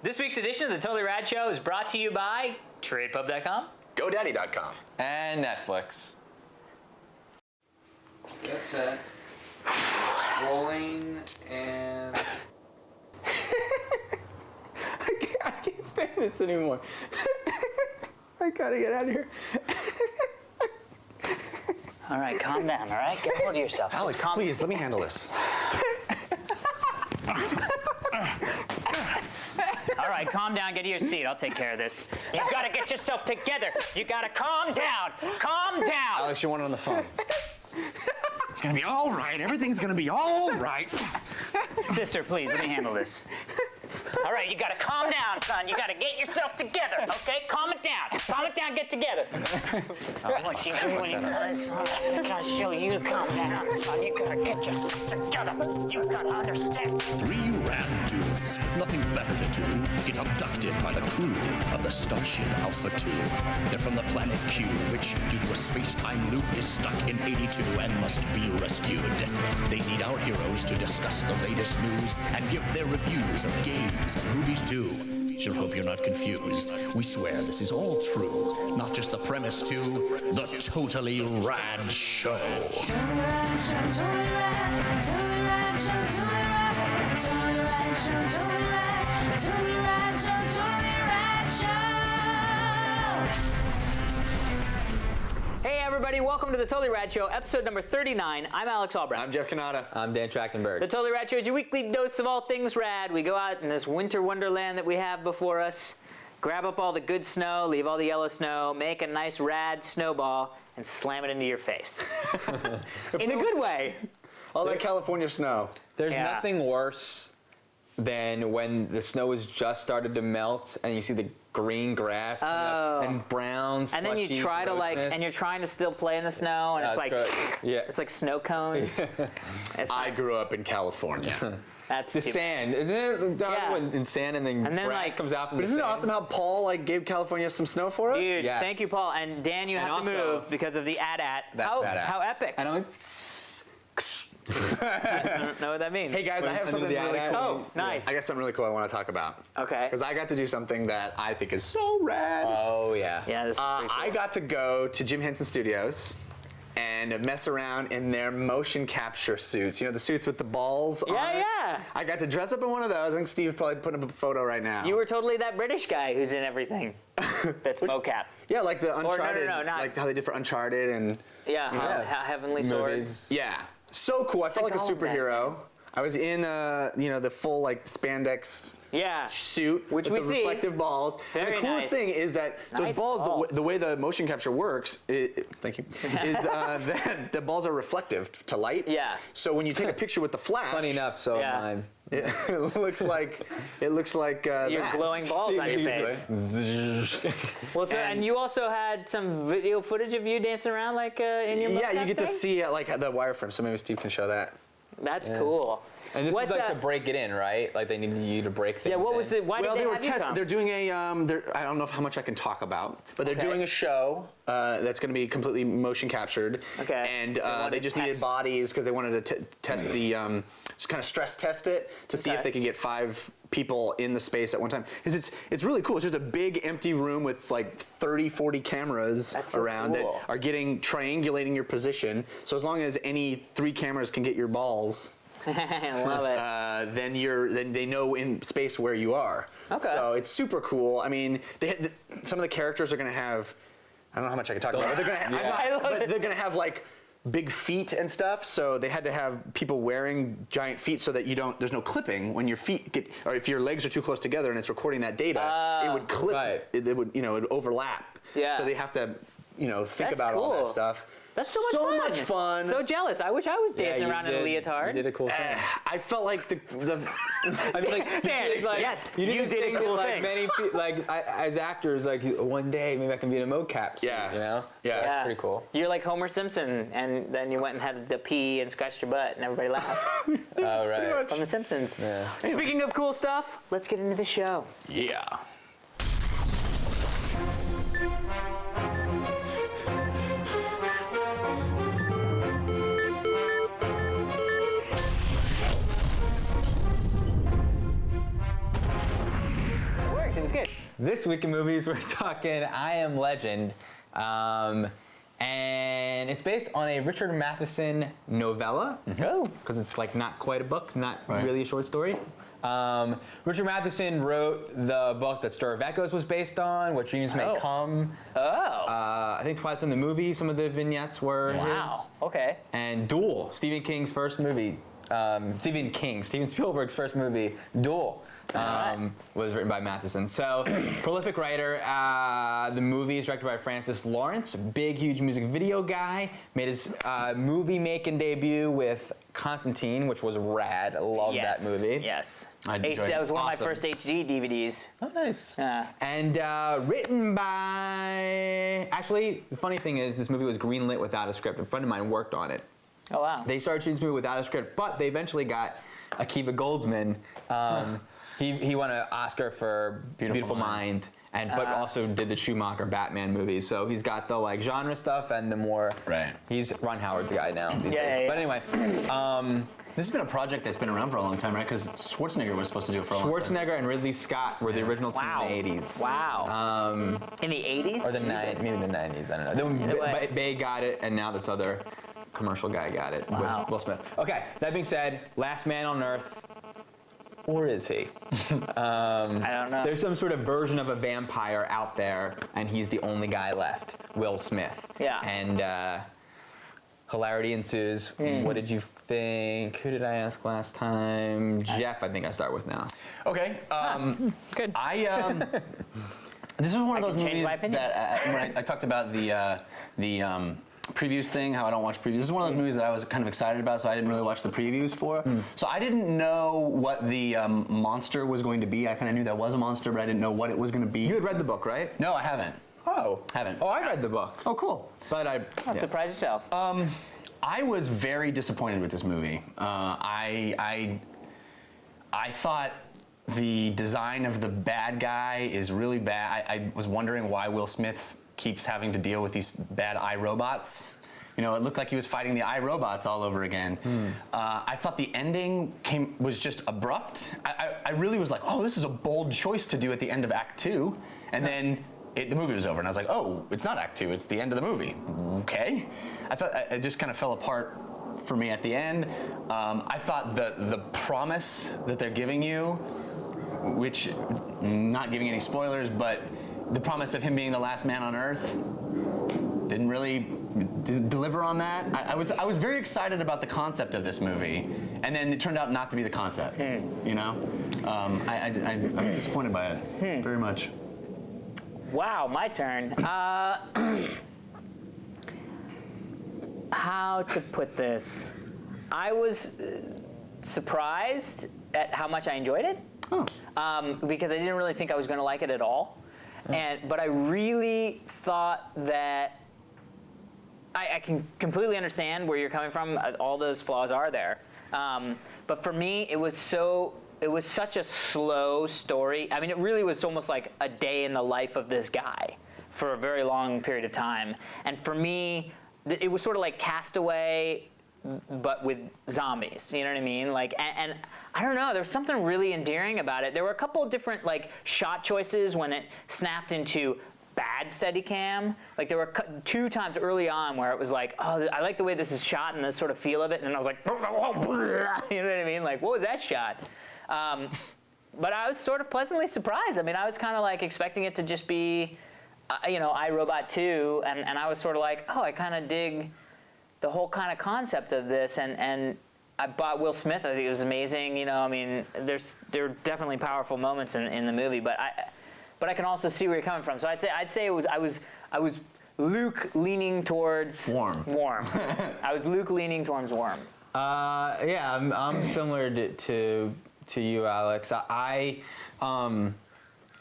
This week's edition of the Totally Rad Show is brought to you by TradePub.com, GoDaddy.com, and Netflix. Get set. Rolling and... I can't stand this anymore. I gotta get out of here. All right, calm down, all right? Get a hold of yourself. Alex, please, let me handle this. All right, calm down, get to your seat. I'll take care of this. You gotta get yourself together. You gotta calm down. Calm down. Alex, you want it on the phone. It's gonna be all right. Everything's gonna be all right. Sister, please, let me handle this. All right, you gotta calm down, son. You gotta get yourself together, okay? Calm it down. Calm it down, get together. What you doing, son? I'm gonna show you to calm down, son. You gotta get yourself together. You gotta understand. Three rad dudes with nothing better to do get abducted by the crew of the Starship Alpha 2. They're from the planet Q, which, due to a space-time loop, is stuck in 82 and must be rescued. They need our heroes to discuss the latest news and give their reviews of games and movies too. Sure hope you're not confused. We swear this is all true, not just the premise to the Totally Rad Show. Totally Rad Show, Totally Rad, Totally Rad Show, Totally Rad, Totally Rad Show, Totally Rad, Totally Rad Show, Totally Rad Show. Hey, everybody, welcome to the Totally Rad Show, episode number 39. I'm Alex Albrecht. I'm Jeff Canada. I'm Dan Trachtenberg. The Totally Rad Show is your weekly dose of all things rad. We go out in this winter wonderland that we have before us, grab up all the good snow, leave all the yellow snow, make a nice rad snowball, and slam it into your face. In a good way. All that California snow. There's Yeah. nothing worse than when the snow has just started to melt and you see the green grass coming up and brown And then you slushy try to grossness. and you're trying to still play in the snow, and That's it's like, gross. Yeah. it's like snow cones. It's I not- grew up in California. That's the stupid. sand, isn't it? Yeah. When in sand and then And then, grass like- comes out from But the isn't it sand. awesome how Paul gave California some snow for us? Dude, Yes. thank you, Paul. And Dan, you And have to also- move because of the AT-AT. That's how, badass. How epic. I know. I don't know what that means. Hey guys, I have Under something the really eye- cool. Oh, nice. I got something really cool I want to talk about. Okay. Because I got to do something that I think is so rad. Oh yeah. Yeah, this is pretty cool. I got to go to Jim Henson Studios and mess around in their motion capture suits. You know, the suits with the balls on it? Yeah. I got to dress up in one of those. I think Steve's probably putting up a photo right now. You were totally that British guy who's in everything. That's mocap. Yeah, like the Uncharted. no, not- like how they did for Uncharted and Yeah, Heavenly Sword. Movies. yeah. So cool. I felt like a all of that, superhero. I was in the full like spandex Yeah. suit Which with we the see. reflective balls. And Very the coolest nice. thing is that those Nice balls, balls. the way the motion capture works, thank you, is that the balls are reflective to light. Yeah. So when you take a picture with the flash, Funny enough, so Yeah. mine. it looks like Your that. glowing balls on your Basically. face. Well, so, and you also had some video footage of you dancing around like in your Yeah, you mocap get to thing? see like the wireframe. So maybe Steve can show that. That's cool. And this What, is like to break it in, right? Like they needed you to break things. Yeah, what was in. the? Why Well, did they they were have you come? They're doing a. I don't know how much I can talk about, but they're Okay. doing a show that's going to be completely motion captured. Okay. And They wanted they to just needed test. bodies because they wanted to test the, just kind of stress test it to see Okay. if they could get 5 people in the space at one time. Because it's really cool. It's just a big empty room with like 30, 40 cameras That's so around cool. that are triangulating your position. So as long as any 3 cameras can get your balls. I love it. Then they know in space where you are. Okay. So it's super cool. I mean, some of the characters are going to have. I don't know how much I can talk about. But they're going to. I love it. They're going to have like big feet and stuff. So they had to have people wearing giant feet so that there's no clipping when your feet get, or if your legs are too close together and it's recording that data, it would clip. Right. It would, it would overlap. Yeah. So they have to, think That's about all that cool. stuff. That's so much fun. So much fun. So jealous. I wish I was Yeah, dancing you around in a did- leotard. You did a cool thing. I felt like the I mean, like, Dan, you did, like, yes, you you did did a think cool that, like, thing. many people, as actors, like one day maybe I can be in a mocap suit, Yeah. you know? Yeah. That's pretty cool. You're like Homer Simpson, and then you went and had the pee and scratched your butt, and everybody laughed. Oh, right. From The Simpsons. Yeah. Speaking of cool stuff, let's get into the show. yeah. liked it. It was good. This week in movies, we're talking I Am Legend. And it's based on a Richard Matheson novella. Oh. Because it's like not quite a book, not really a short story. Richard Matheson wrote the book that Stir of Echoes was based on, What Dreams May Come. Oh. I think Twilight's in the movie, some of the vignettes were Wow. his. Okay. And Duel, Stephen King's first movie. Steven Spielberg's first movie, Duel, was written by Matheson. So, prolific writer. The movie is directed by Francis Lawrence, big, huge music video guy. Made his movie-making debut with Constantine, which was rad. I love that movie. Yes. I enjoyed That was one of my Awesome. first HD DVDs. Oh, nice. Yeah. And written by... Actually, the funny thing is, this movie was greenlit without a script. A friend of mine worked on it. Oh, wow. They started shooting this movie without a script, but they eventually got Akiva Goldsman. He won an Oscar for Beautiful Mind, but also did the Schumacher Batman movies. So he's got the like genre stuff and the more. Right. He's Ron Howard's guy now. These days. Yeah. But anyway, This has been a project that's been around for a long time, right? Because Schwarzenegger was supposed to do it for a long time. Schwarzenegger and Ridley Scott were the original team Wow. in the 80s. Wow. In the 80s? Or the 90s, maybe the 90s. I don't know. Either way. Then Bay got it, and now this other commercial guy got it Wow. with Will Smith. Okay, that being said, last man on Earth. Or is he? I don't know. There's some sort of version of a vampire out there, and he's the only guy left, Will Smith. Yeah. And hilarity ensues. What did you think? Who did I ask last time? Jeff, I think I start with now. Okay. Good. This is one of I those can change movies my opinion. that when I talked about the previews thing, how I don't watch previews. This is one of those movies that I was kind of excited about, so I didn't really watch the previews for. So I didn't know what the monster was going to be. I kind of knew there was a monster, but I didn't know what it was going to be. You had read the book, right? No, I haven't. Oh. Haven't. Oh, I read the book. Oh, cool. But I... Don't surprise yourself. I was very disappointed with this movie. I thought the design of the bad guy is really bad. I was wondering why Will Smith keeps having to deal with these bad iRobots. You know, it looked like he was fighting the iRobots all over again. I thought the ending was just abrupt. I really was like, oh, this is a bold choice to do at the end of Act 2. And then the movie was over, and I was like, oh, it's not Act 2, it's the end of the movie. Okay. I thought it just kind of fell apart for me at the end. I thought the promise that they're giving you, which, not giving any spoilers, but the promise of him being the last man on Earth didn't really deliver on that. I was very excited about the concept of this movie, and then it turned out not to be the concept. You know, I was disappointed by it very much. Wow, my turn. How to put this? I was surprised at how much I enjoyed it. Because I didn't really think I was going to like it at all. But I really thought that I can completely understand where you're coming from. All those flaws are there. But for me, it was such a slow story. I mean, it really was almost like a day in the life of this guy for a very long period of time. And for me, it was sort of like Castaway, but with zombies. You know what I mean? Like, and I don't know. There's something really endearing about it. There were a couple of different like shot choices when it snapped into bad Steadicam. Like there were 2 times early on where it was like, oh, I like the way this is shot and the sort of feel of it. And then I was like, you know what I mean? Like, what was that shot? But I was sort of pleasantly surprised. I mean, I was kind of like expecting it to just be, iRobot 2, and I was sort of like, oh, I kind of dig the whole kind of concept of this, and I bought Will Smith. I think it was amazing. You know, I mean, there are definitely powerful moments in the movie, but I can also see where you're coming from. So I'd say I was Luke leaning towards warm. I was Luke leaning towards warm. Yeah, I'm similar to you, Alex.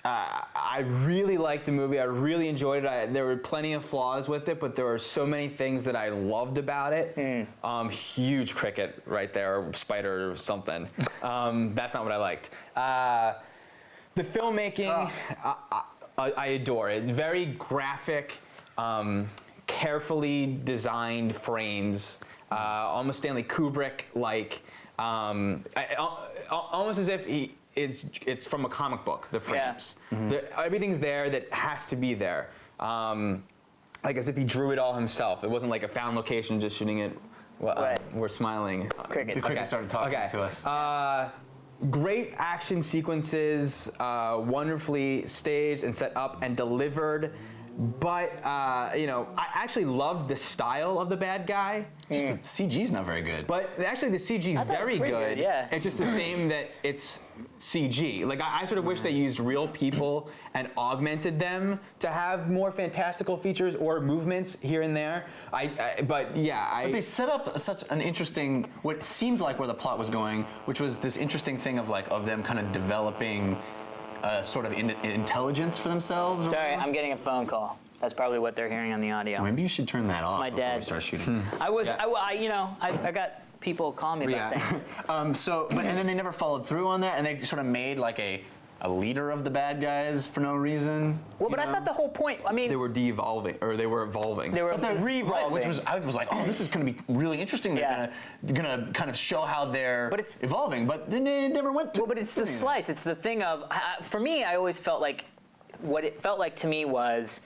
I really liked the movie. I really enjoyed it. There were plenty of flaws with it, but there were so many things that I loved about it. Huge cricket right there, or spider or something. That's not what I liked. The filmmaking, I adore it. Very graphic, carefully designed frames, almost Stanley Kubrick-like. Almost as if it's from a comic book. The frames, everything's there that has to be there. Like as if he drew it all himself. It wasn't like a found location just shooting it. Well, Right. We're smiling. Cricket. The cricket started talking to us. Great action sequences, wonderfully staged and set up and delivered. But I actually loved the style of the bad guy. Just the CG's not very good. But actually, the CG's thought it was very pretty good. good, yeah. It's just the same that it's CG. Like I sort of wish they used real people and augmented them to have more fantastical features or movements here and there. But they set up such an interesting, what seemed like where the plot was going, which was this interesting thing of them kind of developing sort of intelligence for themselves. Sorry, I'm getting a phone call. That's probably what they're hearing on the audio. Maybe you should turn that off my before we dad. start shooting. I got people calling me about things. And then they never followed through on that, and they sort of made like a leader of the bad guys for no reason. Well, but I thought the whole point, they were de-evolving, or they were evolving. They were But they're re-evolving. which was I was like, oh, this is going to be really interesting. They're gonna kind of show how they're evolving, but then they never went to. Well, but it's the slice. It's the thing of, for me, I always felt like, what it felt like to me was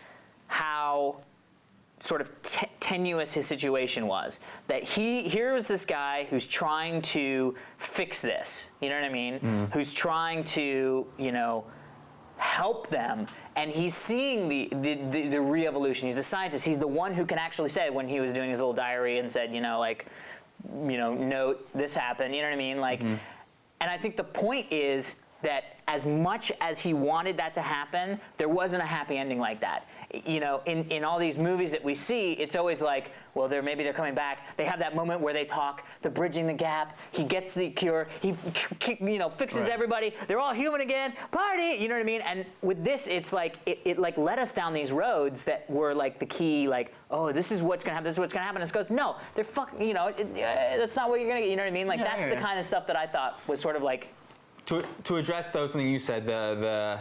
how sort of tenuous his situation was. That here was this guy who's trying to fix this, you know what I mean? Who's trying to, help them, and he's seeing the re-evolution. He's a scientist. He's the one who can actually say, when he was doing his little diary and said, note, this happened, you know what I mean? Like, and I think the point is that as much as he wanted that to happen, there wasn't a happy ending like that. In all these movies that we see, it's always like, well, maybe they're coming back. They have that moment where they talk, the bridging the gap. He gets the cure. He, fixes everybody. They're all human again. Party. You know what I mean? And with this, it's like it like led us down these roads that were like the key. Like, oh, this is what's gonna happen. This is what's gonna happen. And it goes, no, they're fucking. That's not what you're gonna get. You know what I mean? Like that's the kind of stuff that I thought was sort of like. To address something you said, the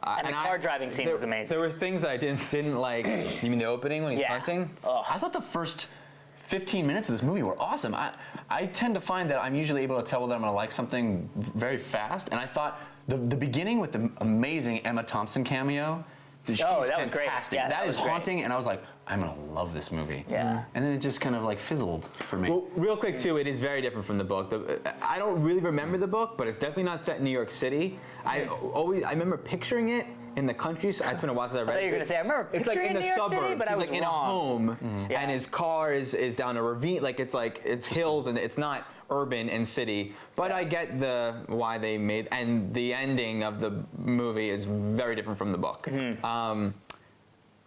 car driving scene was amazing. There were things that I didn't like. You mean the opening when he's hunting? I thought the first 15 minutes of this movie were awesome. I tend to find that I'm usually able to tell whether I'm going to like something very fast, and I thought the beginning with the amazing Emma Thompson cameo. She's that was great. fantastic. Yeah, that was is great. haunting, and I was like, I'm gonna love this movie. Yeah. And then it just kind of like fizzled for me. Well, real quick too, it is very different from the book. I don't really remember the book, but it's definitely not set in New York City. I remember picturing it in the countryside. It's been a while since I read it. I thought you were gonna say I remember It's like picturing in the New York suburbs. City, but I He's was like in a wrong. home, and his car is down a ravine. Like it's hills, and it's not urban and city. But I get why they made, and the ending of the movie is very different from the book.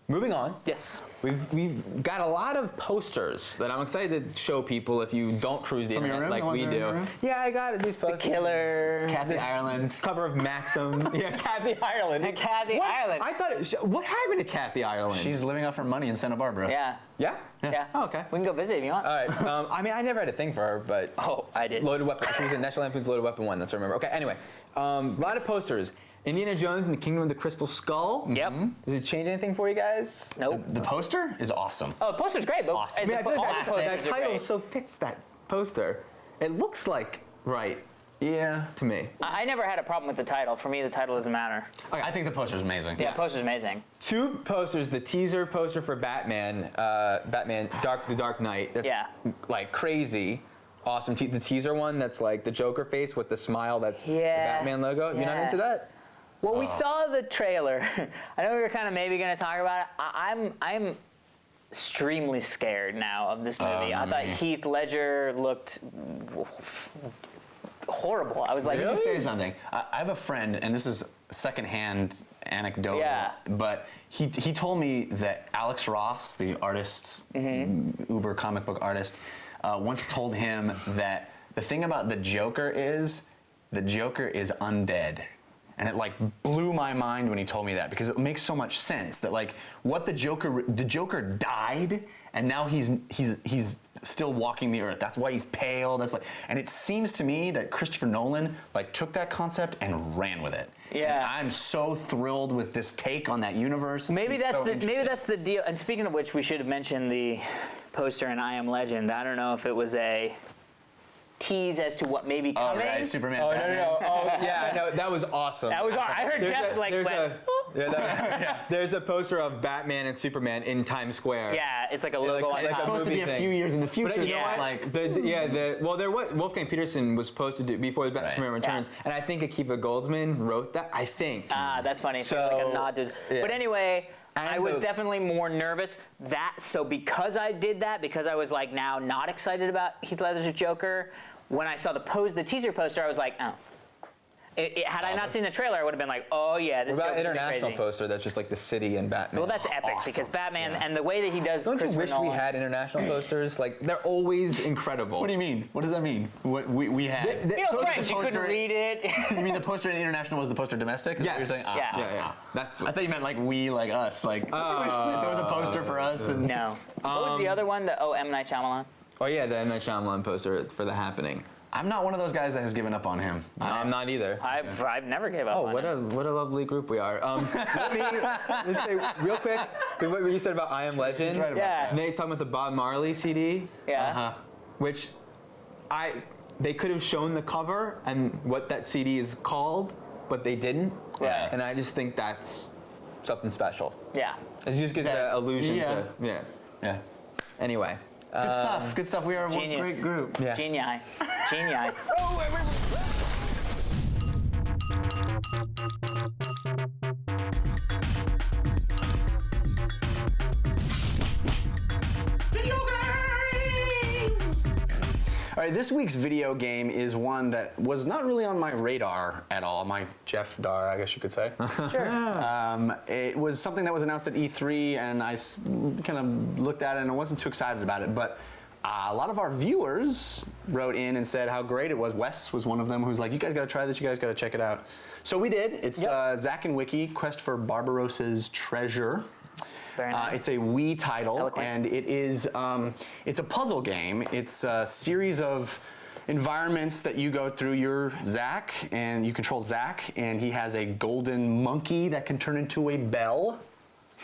Moving on. Yes. We've got a lot of posters that I'm excited to show people if you don't cruise the From your internet room? like The we ones that are in your do. room? Yeah, I got these posters. Killer. Kathy Ireland. Cover of Maxim. Yeah, Kathy Ireland. Kathy Ireland. I thought what happened to Kathy Ireland? She's living off her money in Santa Barbara. Yeah. Yeah? Yeah. Oh, okay. We can go visit if you want. All right. I mean, I never had a thing for her, but Oh, I did. Loaded Weapon. She was in National Lampoon's Loaded Weapon 1. That's what I remember. Okay. Anyway, a lot of posters. Indiana Jones and the Kingdom of the Crystal Skull. Yep. Does it change anything for you guys? Nope. The poster is awesome. Oh, the poster's great, but Awesome. I mean, I feel like that posters are title great. so fits that poster. It looks like right Yeah. to me. I never had a problem with the title. For me, the title doesn't matter. I think the poster's amazing. Yeah, poster's amazing. Two posters. The teaser poster for Batman, The Dark Knight. That's like crazy. Awesome. The teaser one that's like the Joker face with the smile. That's the Batman logo. You're not into that? Well, we saw the trailer. I know we were kind of maybe going to talk about it. I'm extremely scared now of this movie. I thought Heath Ledger looked horrible. I was like, Let me say something. I have a friend, and this is secondhand anecdotal, but he told me that Alex Ross, the artist, uber comic book artist, once told him that the thing about the Joker is undead. And it like blew my mind when he told me that, because it makes so much sense that like what the Joker died, and now he's still walking the earth. That's why he's pale. That's why. And it seems to me that Christopher Nolan like took that concept and ran with it. Yeah. And I'm so thrilled with this take on that universe. maybe that's the deal. And speaking of which, we should have mentioned the poster in I Am Legend. I don't know if it was a tease as to what may be coming. right, Superman. Oh, Batman. no. Oh, yeah, no, that was awesome. That was I heard Jeff like there's went, there's a poster of Batman and Superman in Times Square. yeah, it's like a logo on It's top. supposed to be a movie few thing. years in the future. But you so know it's what? like, Wolfgang Peterson was supposed to do before the Superman Returns, and I think Akiva Goldsman wrote that. I think. Ah, that's funny. So, So, like a nod to. yeah. But anyway, And I was the- definitely more nervous. So because I did that, because I was like now not excited about Heath Ledger's Joker, when I saw the teaser poster, I was like, oh. Had I not seen the trailer, I would have been like, oh yeah, this What about Joker's gonna be international crazy. poster that's just like the city and Batman? Well, that's epic Awesome. because Batman and the way that he does. Don't you Christopher wish Nolan, we had international posters? Like they're always incredible. what do you mean? What does that mean? What we had? The- You know, The French, you couldn't poster- read it. You mean the poster in international was the poster domestic? Is that what Yes. you're saying? Yeah. Yeah. That's I thought you meant like we, like us, like there was a poster for us, and No. What was the other one? M. Night Shyamalan? Oh yeah, the M. Night Shyamalan poster for The Happening. I'm not one of those guys that has given up on him. No, I'm not either. I've never gave up Oh, on what it. a lovely group we are. Let's say real quick what you said about I Am Legend. right about Yeah. Nate's talking about the Bob Marley CD, Yeah. which they could have shown the cover and what that CD is called, but they didn't. Right. And I just think that's something special. Yeah. It just gives Yeah. that illusion Yeah. to Yeah. Anyway. Good stuff. Good stuff. We are one Genius. great group. Yeah. Genii. Genii. All right, this week's video game is one that was not really on my radar at all. My Jeff Dar, I guess you could say. Sure. It was something that was announced at E3, and I kind of looked at it and I wasn't too excited about it. But a lot of our viewers wrote in and said how great it was. Wes was one of them who's like, you guys got to try this, you guys got to check it out. So we did. It's Zack and Wiki, Quest for Barbaros's Treasure. Very nice. It's a Wii title, Eloquent. and it is it's a puzzle game. It's a series of environments that you go through. You're Zack, and you control Zack, and he has a golden monkey that can turn into a bell.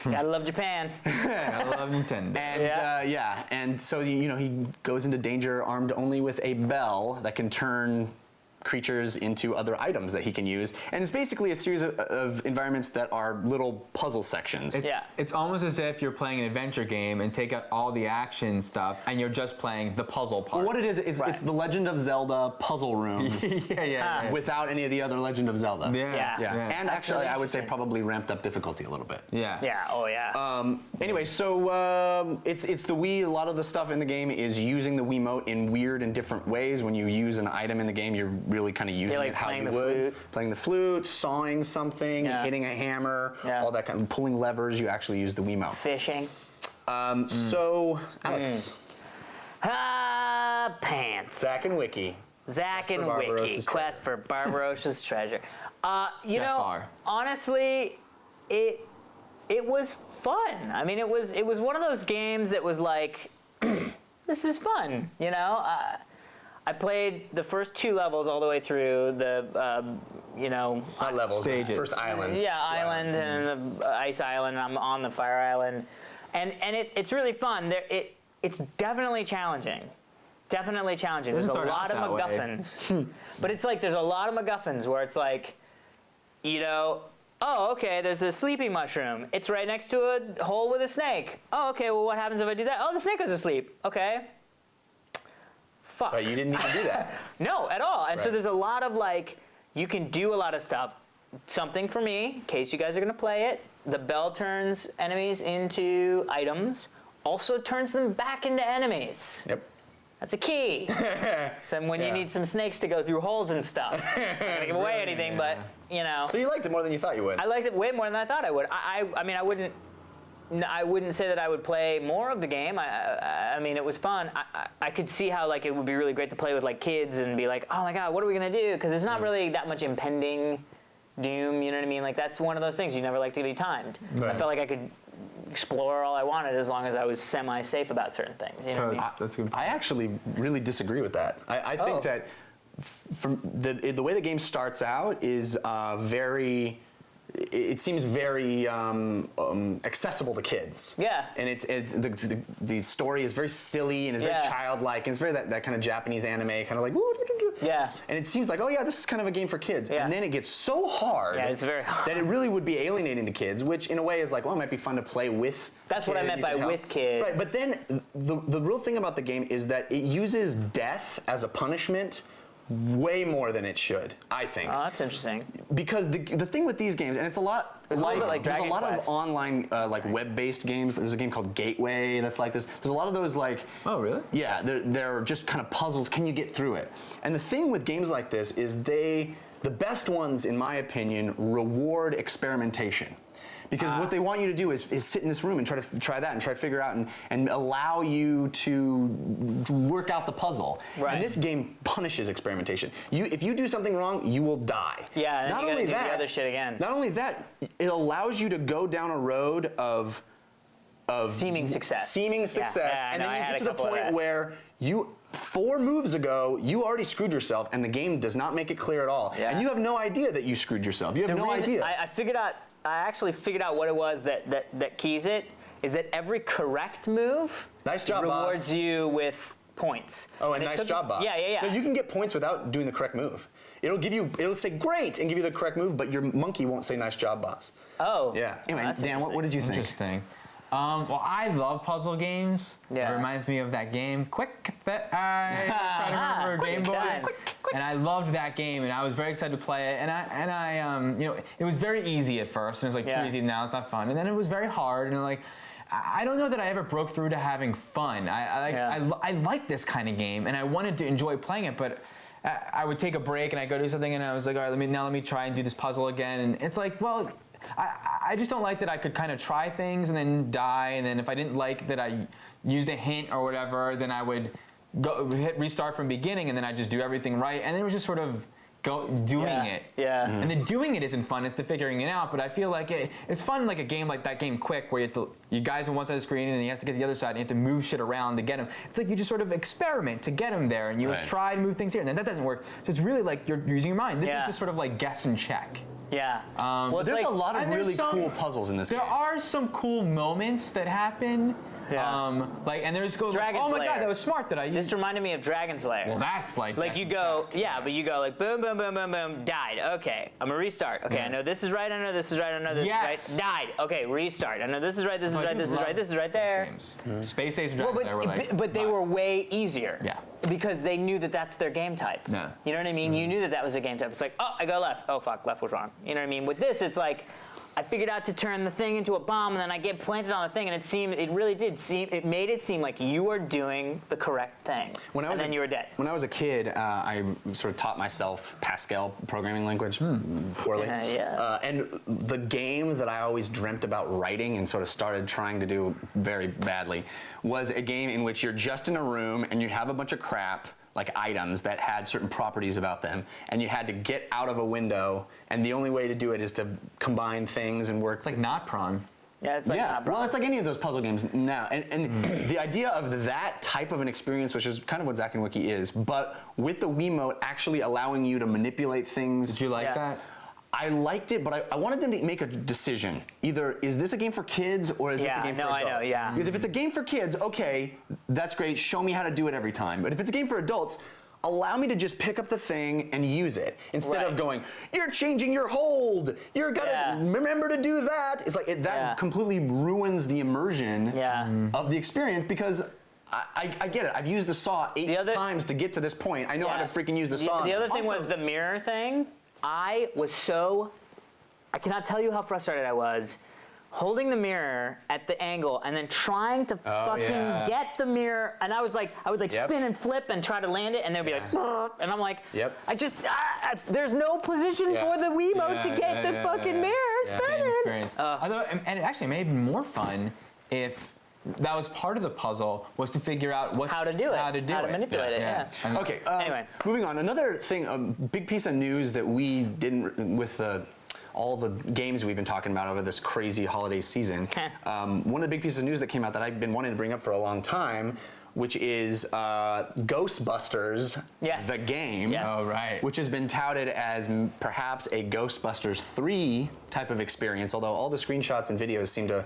Gotta love Japan. I love Nintendo. And and so he goes into danger armed only with a bell that can turn creatures into other items that he can use, and it's basically a series of environments that are little puzzle sections. It's almost as if you're playing an adventure game and take out all the action stuff and you're just playing the puzzle part. Well, what it is, it's the Legend of Zelda puzzle rooms yeah. without any of the other Legend of Zelda. Yeah. And That's actually, really I would say interesting. probably ramped up difficulty a little bit. Yeah. Yeah. Oh yeah. Anyway, so it's the Wii. A lot of the stuff in the game is using the Wiimote in weird and different ways. When you use an item in the game, you're really kind of using like it how playing you the would. flute. Playing the flute, sawing something, Yeah. hitting a hammer, Yeah. all that kind of pulling levers. You actually use the Wiimote. Fishing. So, Alex, Pants. Zack and Wiki. Zack and for Wiki. Barbaros's Quest for Barbaros's Treasure. You know, Jafar. honestly, it was fun. I mean, it was one of those games that was like, this is fun. You know, I played the first 2 levels all the way through the, Not levels. Stages. First islands. yeah, Two island and the ice island. I'm on the fire island, and it's really fun. It's definitely challenging. Definitely challenging. There's a Doesn't lot start of out that way. MacGuffins, but it's like there's a lot of MacGuffins where it's like, oh, okay, there's a sleeping mushroom. It's right next to a hole with a snake. Oh, okay, well, what happens if I do that? Oh, the snake was asleep. Okay. Fuck. But you didn't need to do that. No, at all. And so Right. there's a lot of like, you can do a lot of stuff. Something for me, in case you guys are gonna play it, the bell turns enemies into items, also turns them back into enemies. Yep. That's a key. So when you need some snakes to go through holes and stuff. I'm not gonna give away anything, but So you liked it more than you thought you would. I liked it way more than I thought I would. I mean, I wouldn't say that I would play more of the game. I mean, it was fun. I could see how like it would be really great to play with like kids and be like, oh my god, what are we gonna do? Because it's not really that much impending doom. You know what I mean? Like that's one of those things you never like to be timed. Right. I felt like I could explore all I wanted as long as I was semi-safe about certain things. You know what I mean? That's good. I actually really disagree with that. I think Oh. that from the way the game starts out is very. it seems very accessible to kids. Yeah. And the story is very silly and it's very childlike and it's very that kind of Japanese anime kind of like woo. Yeah. And it seems like, oh yeah, this is kind of a game for kids. Yeah. And then it gets so hard. Yeah, it's very hard. That it really would be alienating to kids, which in a way is like, well, it might be fun to play with. That's what I meant by with kid. Right, but then the real thing about the game is that it uses death as a punishment way more than it should, I think. Oh, that's interesting. Because the thing with these games, and it's a lot It's a little bit like there's a Dragon lot Quest. of online like web-based games. There's a game called Gateway that's like this. There's a lot of those like Oh, really? yeah, they're just kind of puzzles. Can you get through it? And the thing with games like this is the best ones, in my opinion, reward experimentation. Because what they want you to do is sit in this room and try that and try to figure out and allow you to work out the puzzle. Right. And this game punishes experimentation. If you do something wrong, you will die. Yeah, and Not then you only gotta do that, the other shit again. Not only that, it allows you to go down a road of Seeming success. Seeming success, Yeah, and no, I then you had get a to the couple of point that. where 4 moves ago, you already screwed yourself, and the game does not make it clear at all. Yeah. And you have no idea that you screwed yourself. You have The no reason idea. I actually figured out what it was that keys it, is that every correct move Nice job, rewards boss. you with points. Oh, and it nice took- job, boss. Yeah. No, you can get points without doing the correct move. It'll say great and give you the correct move, but your monkey won't say nice job, boss. Oh. Yeah. Anyway, that's Dan, what did you think? Interesting. Well, I love puzzle games. Yeah. It reminds me of that game, Quick, that I try to remember Quick Game Boy. Times. And I loved that game, and I was very excited to play it. And I, you know, it was very easy at first, and it was like Yeah. too easy. Now it's not fun. And then it was very hard, and like, I don't know that I ever broke through to having fun. I like this kind of game, and I wanted to enjoy playing it, but. I would take a break and I go do something, and I was like, all right, let me try and do this puzzle again. And it's like, well, I just don't like that I could kind of try things and then die, and then if I didn't like that I used a hint or whatever, then I would go hit restart from beginning, and then I just do everything right, and it was just sort of doing it. Yeah. And the doing it isn't fun; it's the figuring it out. But I feel like it's fun, like a game like that game Quick, where you guys on one side of the screen, and he has to get to the other side, and you have to move shit around to get him. It's like you just sort of experiment to get him there, and you Right. try to move things here, and then that doesn't work. So it's really like you're using your mind. This Yeah. is just sort of like guess and check. Yeah. Well, it's There's like, a lot of and there's really some- cool puzzles in this There game. are some cool moments that happen. Yeah. And there's go like, Dragon's oh my Lair. god, that was smart that I used. This reminded me of Dragon's Lair. Well, that's like Like guess you and go, check. yeah, but you go like boom, boom, boom, boom, boom, died. Okay, I'm gonna restart. Okay, I know this is right. I know this is right. I know this Yes. is right. Died. Okay, restart. I know this is right. This is Oh, I right. do This is love right. This is right those there. games. Space Station Well, Dragon, they were like, but they were way easier. Yeah. Because they knew that that's their game type. Yeah. You know what I mean? You knew that that was their game type. It's like, oh, I go left. Oh fuck, left was wrong. You know what I mean? With this, it's like, I figured out to turn the thing into a bomb, and then I get planted on the thing, and it made it seem like you were doing the correct thing. And then you were dead. When I was a kid, I sort of taught myself Pascal programming language poorly. Yeah. And the game that I always dreamt about writing and sort of started trying to do very badly was a game in which you're just in a room and you have a bunch of crap, like items that had certain properties about them, and you had to get out of a window, and the only way to do it is to combine things and work. it's like not prawn. Yeah, it's like Yeah, not well, it's like any of those puzzle games now. And the idea of that type of an experience, which is kind of what Zack and Wiki is, but with the Wiimote actually allowing you to manipulate things. Did you like Yeah. that? I liked it, but I wanted them to make a decision. Either, is this a game for kids or is this a game for adults? I know, yeah. Because if it's a game for kids, okay, that's great. Show me how to do it every time. But if it's a game for adults, allow me to just pick up the thing and use it instead of Right. going, you're changing your hold. You're gonna remember to do that. It's like that completely ruins the immersion of the experience because I get it. I've used the saw 8 times to get to this point. I know how to freaking use the saw. The other thing was the mirror thing. I cannot tell you how frustrated I was holding the mirror at the angle and then trying to fucking get the mirror, and I would spin and flip and try to land it, and they'd be like, and I'm like, there's no position for the Wiimote to get the fucking mirror spinning. Experience. Although, and it actually made it more fun if that was part of the puzzle, was to figure out How to do it. How to manipulate it, yeah. And Okay. Anyway. Moving on. Another thing, a big piece of news that we didn't with all the games we've been talking about over this crazy holiday season. One of the big pieces of news that came out that I've been wanting to bring up for a long time which is Ghostbusters, Yes. the game. Yes. Oh, right. Which has been touted as perhaps a Ghostbusters 3 type of experience, although all the screenshots and videos seem to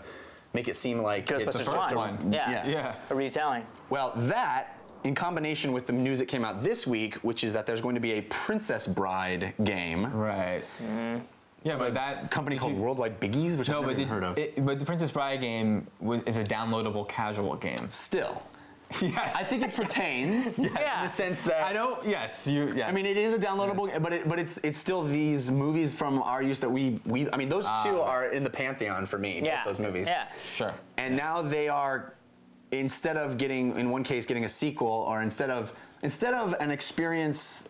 make it seem like it's Ghostbusters just 1. Yeah. Yeah. A retelling. Well, that, in combination with the news that came out this week, which is that there's going to be a Princess Bride game. Right. Yeah, but that Company called Worldwide Biggies, which I've never even heard of. But the Princess Bride game is a downloadable casual game. Still, Yes. I think it pertains in Yeah. the sense that I don't. Yes. You. Yes. I mean, it is a downloadable, but it's still these movies from our youth that we I mean, those two are in the pantheon for me. Yeah. Both those movies. Yeah. Sure. And now they are, instead of getting, in one case, getting a sequel, or instead of an experience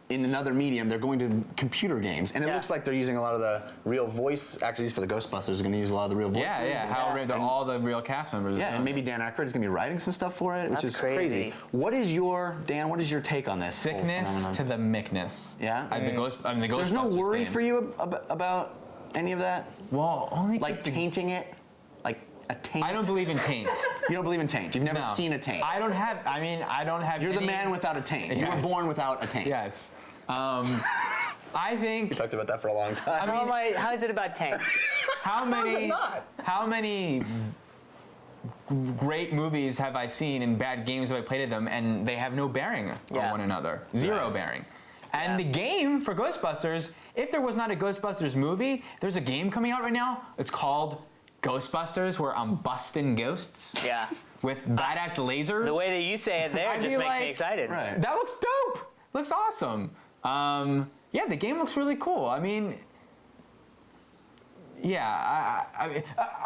in another medium, they're going to computer games. And it Yeah. looks like they're using a lot of the real voice actors for the Ghostbusters are going to use a lot of the real voices. Yeah. How Yeah. all the real cast members. Yeah, and maybe Dan Aykroyd is going to be writing some stuff for it, which That's is crazy. What is your take on this whole Sickness phenomenon? to the Mickness. Yeah? The Ghostbusters. There's no worry game. for you about any of that? Well, only Like 'cause the- tainting it? Like a taint? I don't believe in taint. You don't believe in taint. You've never No. seen a taint. I don't have. I mean, I don't have. You're the any- man without a taint. You Yes. were born without a taint. Yes. I think. We talked about that for a long time. How is it about Tank? How many? not? How many great movies have I seen and bad games have I played at them, and they have no bearing Yeah. on one another, zero Right. bearing. And Yeah. the game for Ghostbusters, if there was not a Ghostbusters movie, there's a game coming out right now. It's called Ghostbusters, where I'm busting ghosts Yeah. with badass lasers. The way that you say it there I'd just be makes like- me excited. Right. That looks dope. Looks awesome. Yeah, the game looks really cool. I mean, yeah.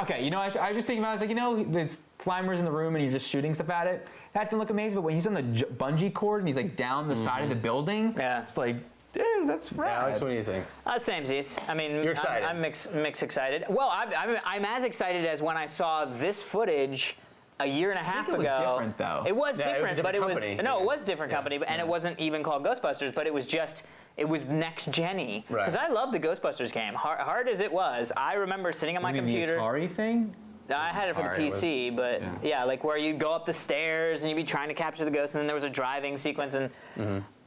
Okay. You know, I was just thinking about. I was like, you know, there's climbers in the room and you're just shooting stuff at it. That didn't look amazing. But when he's on the bungee cord and he's like down the side of the building, Yeah. it's like, dude, that's rad. Alex, what do you think? Samesies. I mean, You're excited. I'm mixed excited. Well, I'm as excited as when I saw this footage a year and a half it was ago. different, though. It was Yeah, it was a different, but it different was company. no, Yeah. it was a different company, and it wasn't even called Ghostbusters, but it was next gen-y. Right. Because I love the Ghostbusters game. Hard as it was, I remember sitting on my You mean computer. the Atari thing? I had it for the Atari PC, but yeah, like where you'd go up the stairs and you'd be trying to capture the ghost, and then there was a driving sequence, and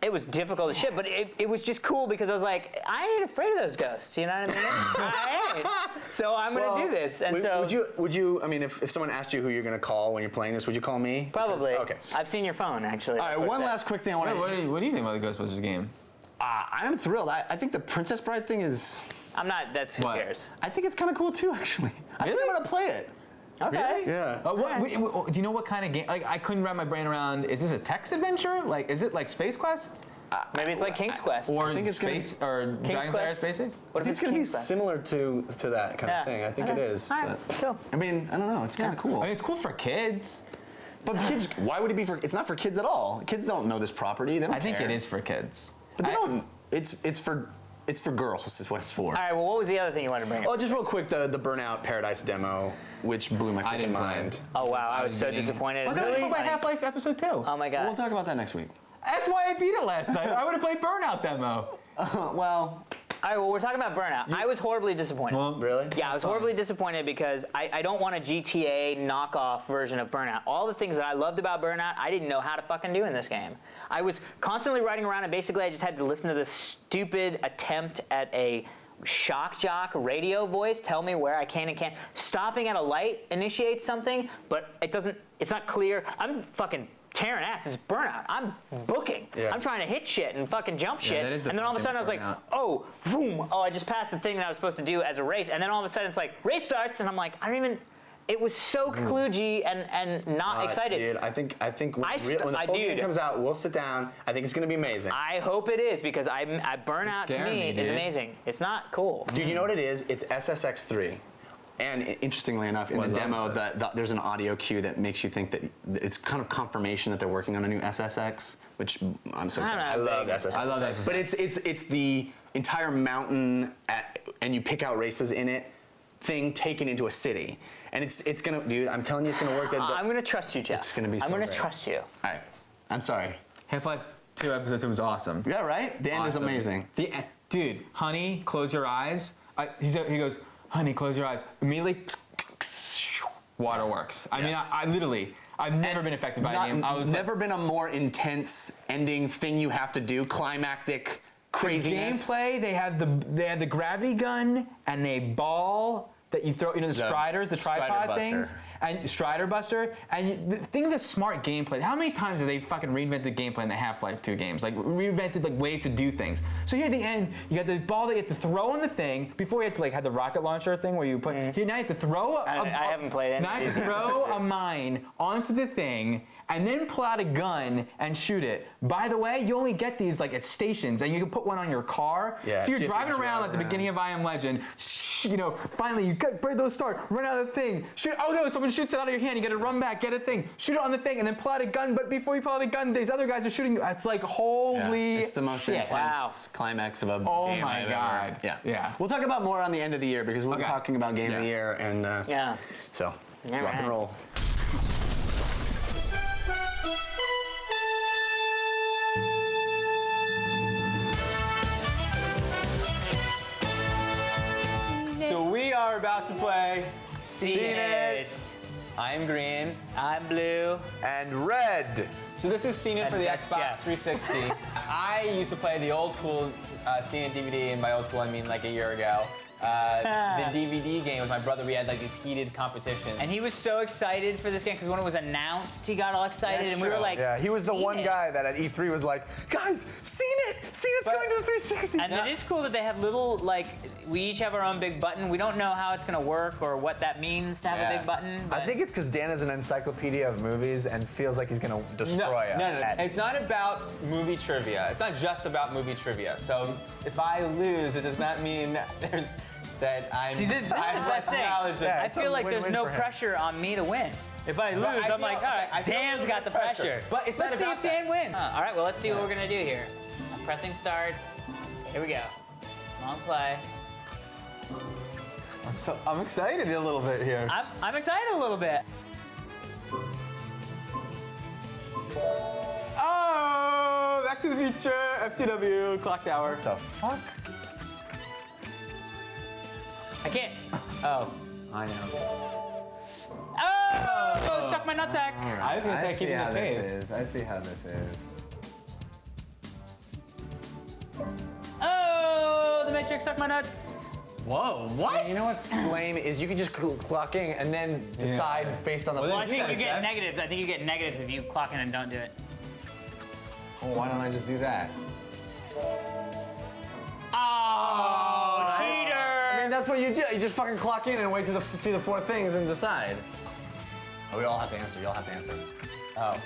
it was difficult as shit, but it was just cool because I was like, I ain't afraid of those ghosts, you know what I mean? I ain't. So I'm gonna do this, and Would you? I mean, if someone asked you who you're gonna call when you're playing this, would you call me? probably. Because- okay. I've seen your phone actually. All right. One last quick thing I want to. What do you think about the Ghostbusters game? I'm thrilled. I think the Princess Bride thing is. I'm not. That's who What? cares. I think it's kind of cool too, actually. I think I'm Really? gonna play it. Okay. Yeah. Do you know what kind of game? Like, I couldn't wrap my brain around. Is this a text adventure? Like, is it like Space Quest? Maybe it's like King's Quest. Or think it's gonna space or Dragon's Lair Quest? Space Ace? What I think it's gonna be King's Quest? similar to that kind Yeah. of thing. I think Okay. it is. All right. But, Cool. I mean, I don't know. It's kind of cool. I mean, it's cool for kids. But kids, why would it be for? It's not for kids at all. Kids don't know this property. They don't I think care. it is for kids. But they don't. It's for girls. Is what it's for. All right. Well, what was the other thing you wanted to bring up? Oh, just real quick, the Burnout Paradise demo, which blew my I freaking didn't play mind. it. Oh wow, I was so getting- disappointed. Well, It's let's really talk about funny. Half-Life Episode 2. Oh my god. We'll talk about that next week. That's why I beat it last night. I would have played Burnout demo. Well, All right, well, we're talking about Burnout. I was horribly disappointed. really? Yeah, I was horribly disappointed because I don't want a GTA knockoff version of Burnout. All the things that I loved about Burnout, I didn't know how to fucking do in this game. I was constantly riding around, and basically I just had to listen to this stupid attempt at a shock jock radio voice tell me where I can and can't. Stopping at a light initiates something, but it's not clear. I'm fucking tearing ass. It's Burnout. I'm booking. Yeah. I'm trying to hit shit and fucking jump shit. that is the And then all of a fun sudden I was thing like, with Burnout. oh, boom. Oh, I just passed the thing that I was supposed to do as a race. And then all of a sudden it's like, race starts. And I'm like, I don't even, it was so kludgy and not excited. Dude, I think when, I st- when the I- full game dude. comes out, we'll sit down. I think it's gonna be amazing. I hope it is because Burnout to scaring me me, is dude. amazing. It's not cool. Dude, you know what it is? It's SSX3. And interestingly enough, in Oh, I the love demo, there's an audio cue that makes you think that it's kind of confirmation that they're working on a new SSX, which I'm so excited. know, I love big. SSX. I love SSX. But it's the entire mountain and you pick out races in it thing taken into a city, and it's gonna, dude. I'm telling you, it's gonna work. I'm gonna trust you, Jeff. It's gonna be so I'm gonna great. trust you. All right, I'm sorry. Half-Life 2 Episode 2 was awesome. Yeah, right. The end is Awesome. amazing. Dude, honey, close your eyes. He goes, honey, close your eyes. Immediately, waterworks. I mean, I literally, I've never been affected by a game. I was never been a more intense ending thing you have to do, climactic craziness. The gameplay, they had the gravity gun and a ball that you throw, the striders, the tripod Strider things, Buster. and Strider Buster. And think of the smart gameplay. How many times have they fucking reinvented gameplay in the Half-Life 2 games? Like reinvented like ways to do things. So here at the end, you got the ball that you have to throw on the thing. Before you had to like have the rocket launcher thing where you put. Here now you have to throw. I haven't played it. Now you have to throw a mine onto the thing. And then pull out a gun and shoot it. By the way, you only get these like at stations, and you can put one on your car. Yeah, so you're so you driving can around drive at the beginning of I Am Legend. Finally you break those start, run out of the thing. Shoot! Oh no! Someone shoots it out of your hand. You got to run back, get a thing, shoot it on the thing, and then pull out a gun. But before you pull out a gun, these other guys are shooting. It's like holy. Yeah, it's the most intense climax of a game my I've God. ever. Yeah. We'll talk about more on the end of the year because we're talking about game of the year and so rock right. and roll. So we are about to play. Seen it. I'm green. I'm blue. And red. So this is Seen It And for the that's Xbox Jeff. 360. I used to play the old school Seen It DVD, and by old school I mean like a year ago. The DVD game with my brother. We had like these heated competitions. And he was so excited for this game because when it was announced, he got all excited, That's and we were true. like, Yeah, he was the "Seen one it." guy that at E3 was like, guys, seen it's going to the 360. And it is cool that they have little, like, we each have our own big button. We don't know how it's going to work or what that means to have a big button. I but- think it's because Dan is an encyclopedia of movies and feels like he's going to destroy us. No. It's not about movie trivia. It's not just about movie trivia. So if I lose, it does not mean that I'm. See, this is the I have best less thing. knowledge than- I it's a feel like there's win-win no for him. pressure on me to win. If I lose, I I'm feel- like, all right, I feel a Dan's little got the bit pressure. pressure. But it's not Let's see about if Dan that. wins. All right, well, let's see what we're going to do here. I'm pressing start. Here we go. Long play. I'm excited a little bit here. I'm excited a little bit. Oh, Back to the Future, FTW, Clock Tower. What the fuck? I can't. Oh. I know. Oh! Suck my nutsack. I was gonna say keeping the faith. is. I see how this is. Oh! The Matrix sucked my nuts. Whoa, what? You know what's lame is you can just clock in and then decide based on the. Well, Well, I think Yeah, you get Zack. negatives. I think you get negatives if you clock in and don't do it. Well, why don't I just do that? Oh, cheater! I mean, that's what you do. You just fucking clock in and wait to see the four things and decide. Oh, we all have to answer. You all have to answer. Oh.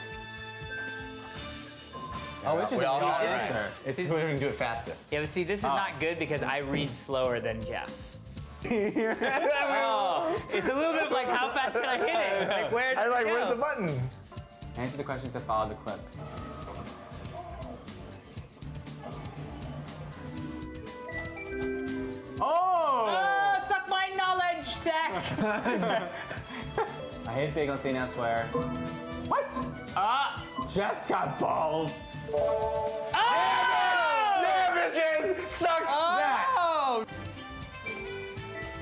Oh, we interesting. all Y'all got it. answer. It's whoever can do it fastest. Yeah, but see, this is not good because I read slower than Jeff. Oh, it's a little bit like how fast can I hit it? Like where does it go? Where's the button? Answer the questions that follow the clip. Oh! Oh, suck my knowledge, Zack! I hate big on scene elsewhere. What? Ah! Jeff's got balls. Oh! Yeah, bitches! Suck that! Oh!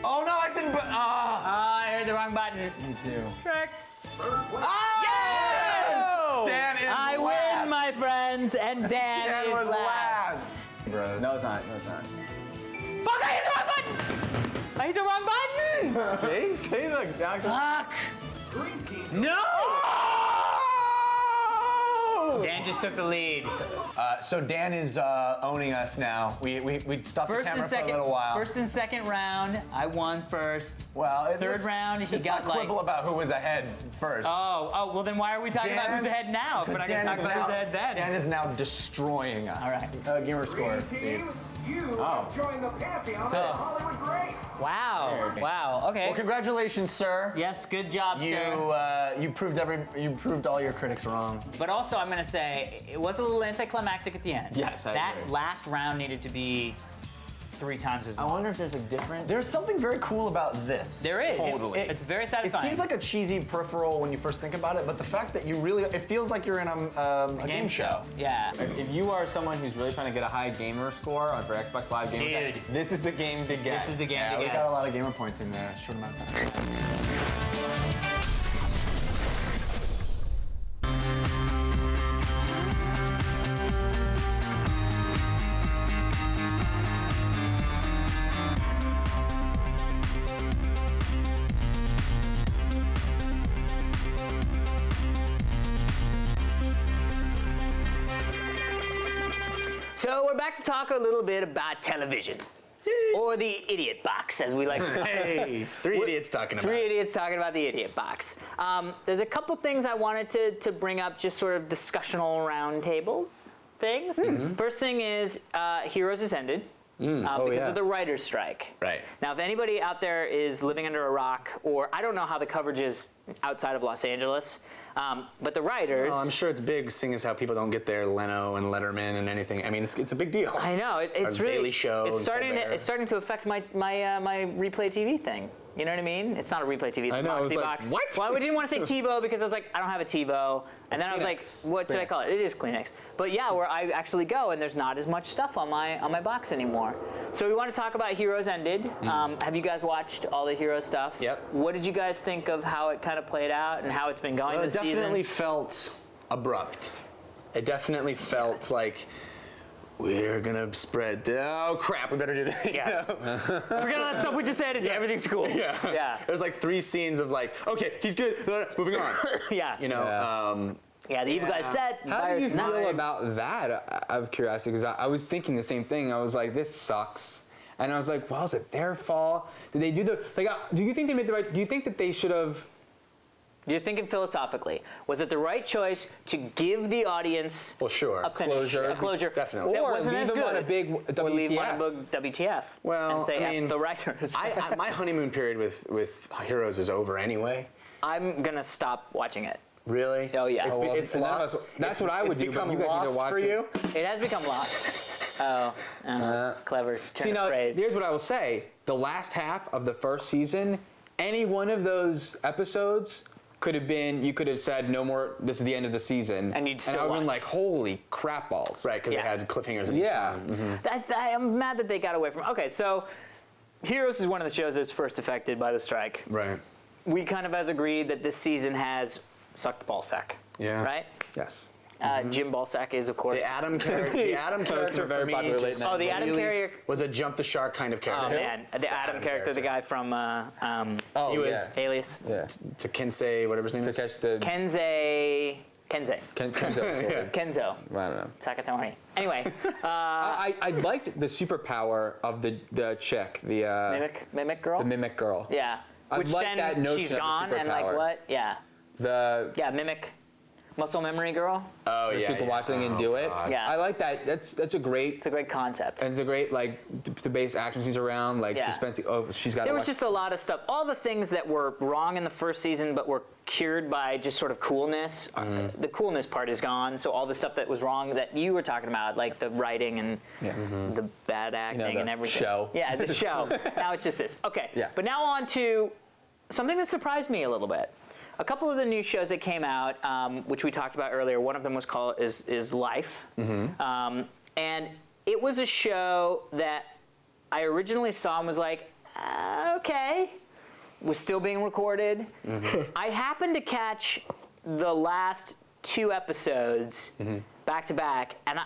Oh no, I didn't. I heard the wrong button. Me too. Trick. Yes! Dan is I last. win, my friends, and Dan Dan is was last. Bros. No, it's not. No, it's not. Fuck! I hit the wrong button. I hit the wrong button. See, look, Doc. Fuck! No! Dan just took the lead. So Dan is owning us now. We stopped the First camera and for a second. little while. First and second round, I won first. well, Third round, he it's got not quibble like. about who was ahead first. Oh, well then why are we talking about who's ahead now? But I can talk about who's ahead then. Dan is now destroying us. All right. Gamer score. Team, you Oh. join the pantheon of So- Hollywood greats. Wow. Wow. Okay. Well, congratulations, sir. Yes, good job, sir. You proved all your critics wrong. But also, I'm gonna say it was a little anticlimactic at the end. Yes, I that agree. last round needed to be 3 times as I long. wonder if there's a different. There's something very cool about this. There is. Totally. It's very It satisfying. seems like a cheesy peripheral when you first think about it, but the fact that it feels like you're in a game show. Yeah. If you are someone who's really trying to get a high gamer score for Xbox Live Gamer, Dude. this is the game to get. This is the game Yeah, to we get. got a lot of gamer points in there. Short amount of time. back to talk a little bit about television. Or the idiot box, as we like to call it. Hey, three idiots talking about Three it. idiots talking about the idiot box. There's a couple things I wanted to bring up, just sort of discussional roundtables things. First thing is, Heroes has ended. Because of the writer's strike. Right. Now, if anybody out there is living under a rock, or I don't know how the coverage is outside of Los Angeles, but the writers. Well, I'm sure it's big, seeing as how people don't get their Leno and Letterman and anything. I mean, it's a big deal. I know it's Our really Daily Show. It's and starting Colbert. it's starting to affect my replay TV thing. You know what I mean? It's not a replay TV. It's I a know, I was Moxie like, box. what? Well, we didn't want to say TiVo because I was like, I don't have a TiVo, and then I was like, what should I call it? It is Kleenex. But yeah, where I actually go and there's not as much stuff on my box anymore. So we want to talk about Heroes Ended. Have you guys watched all the Heroes stuff? Yep. What did you guys think of how it kind of played out and how it's been going Well, it this definitely season? felt abrupt. It definitely felt like we're gonna spread. Oh crap! We better do that. Yeah. Forget all that stuff we just said. Everything's cool. Yeah. There's like 3 scenes of like, okay, he's good. Moving on. Yeah. You know. Yeah, the evil guy's set. How do you virus not. feel about that, out of curiosity? Because I was thinking the same thing. I was like, this sucks. And I was like, well, is it their fault? Did they do the, like, do you think they made the right, do you think that they should have? You're thinking philosophically. Was it the right choice to give the audience Well, sure. a finish, Closure. a closure Definitely. that Or wasn't leave as them good, on a big or leave them on a WTF. big WTF, Well, and say I F mean, the writers. my honeymoon period with Heroes is over anyway. I'm gonna stop watching it. Really? Oh, yeah. It's, Oh, well, it's and lost. that's what I would it's do, but become you guys need to lost watch for it. you. It has become lost. Oh, clever turn See, of now, phrase. here's what I will say. The last half of the first season, any one of those episodes could have been, you could have said, no more, this is the end of the season. And you'd still I would have been watch. like, holy crap balls. Right, because Yeah. they had cliffhangers in each Yeah. one. I'm mad that they got away from. Okay, so Heroes is one of the shows that's first affected by the strike. Right. We kind of has agreed that this season has sucked ballsack. Yeah. Right? Yes. Jim Ballsack is, of course. The Adam character. The Adam character very for me popular late just night. Oh, the Adam really character. was a jump the shark kind of Oh character. man, the Adam character, the guy from Oh, He was- yeah. Alias. Yeah. To Kinsey, whatever his name To is. catch the Kenzo. Kenzo sword. Kenzo. I don't know. Sakatamori. Anyway, I liked the superpower of the chick, the mimic girl. the mimic girl. Yeah. I Which like then that notion she's of a gone and like superpower. what? Yeah. The Mimic. Muscle memory girl. Oh she yeah. could watch something and do it. Yeah. I like that. That's a great. It's a great concept. And it's a great like to base action scenes around like Yeah. suspense. Oh, she's got. There was just a lot of stuff. All the things that were wrong in the first season, but were cured by just sort of coolness. The coolness part is gone. So all the stuff that was wrong that you were talking about, like the writing and the bad acting the and everything. show. Yeah, the show. Now it's just this. Okay. Yeah. But now on to something that surprised me a little bit. A couple of the new shows that came out, which we talked about earlier. One of them was called is Life, and it was a show that I originally saw and was like, okay, was still being recorded. I happened to catch the last 2 episodes back to back, and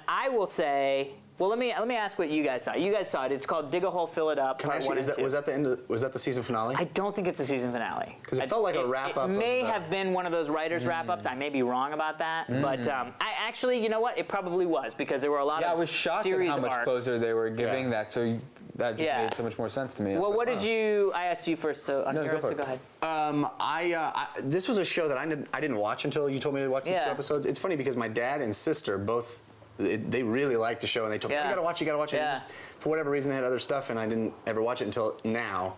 I will say. Well, let me ask what you guys saw. You guys saw it. It's called Dig a Hole, Fill It Up. Can I Part ask you, 1 and 2. was that the end? Was that the season finale? I don't think it's a season finale. 'Cause it felt like a wrap-up It of may the- have been one of those writers' wrap-ups. I may be wrong about that, but I actually, you know what? It probably was because there were a lot Yeah, I of was shocked at series how much arcs. closer they were giving Yeah. that. So that just Yeah. made so much more sense to me. I Well, was what like, did wow. you? I asked you first, so on No, yours, go so for go it. ahead. This was a show that I didn't watch until you told me to watch these Yeah. 2 episodes. It's funny because my dad and sister both they really liked the show and they told me Yeah. you gotta watch it. Yeah. And just, for whatever reason, I had other stuff and I didn't ever watch it until now.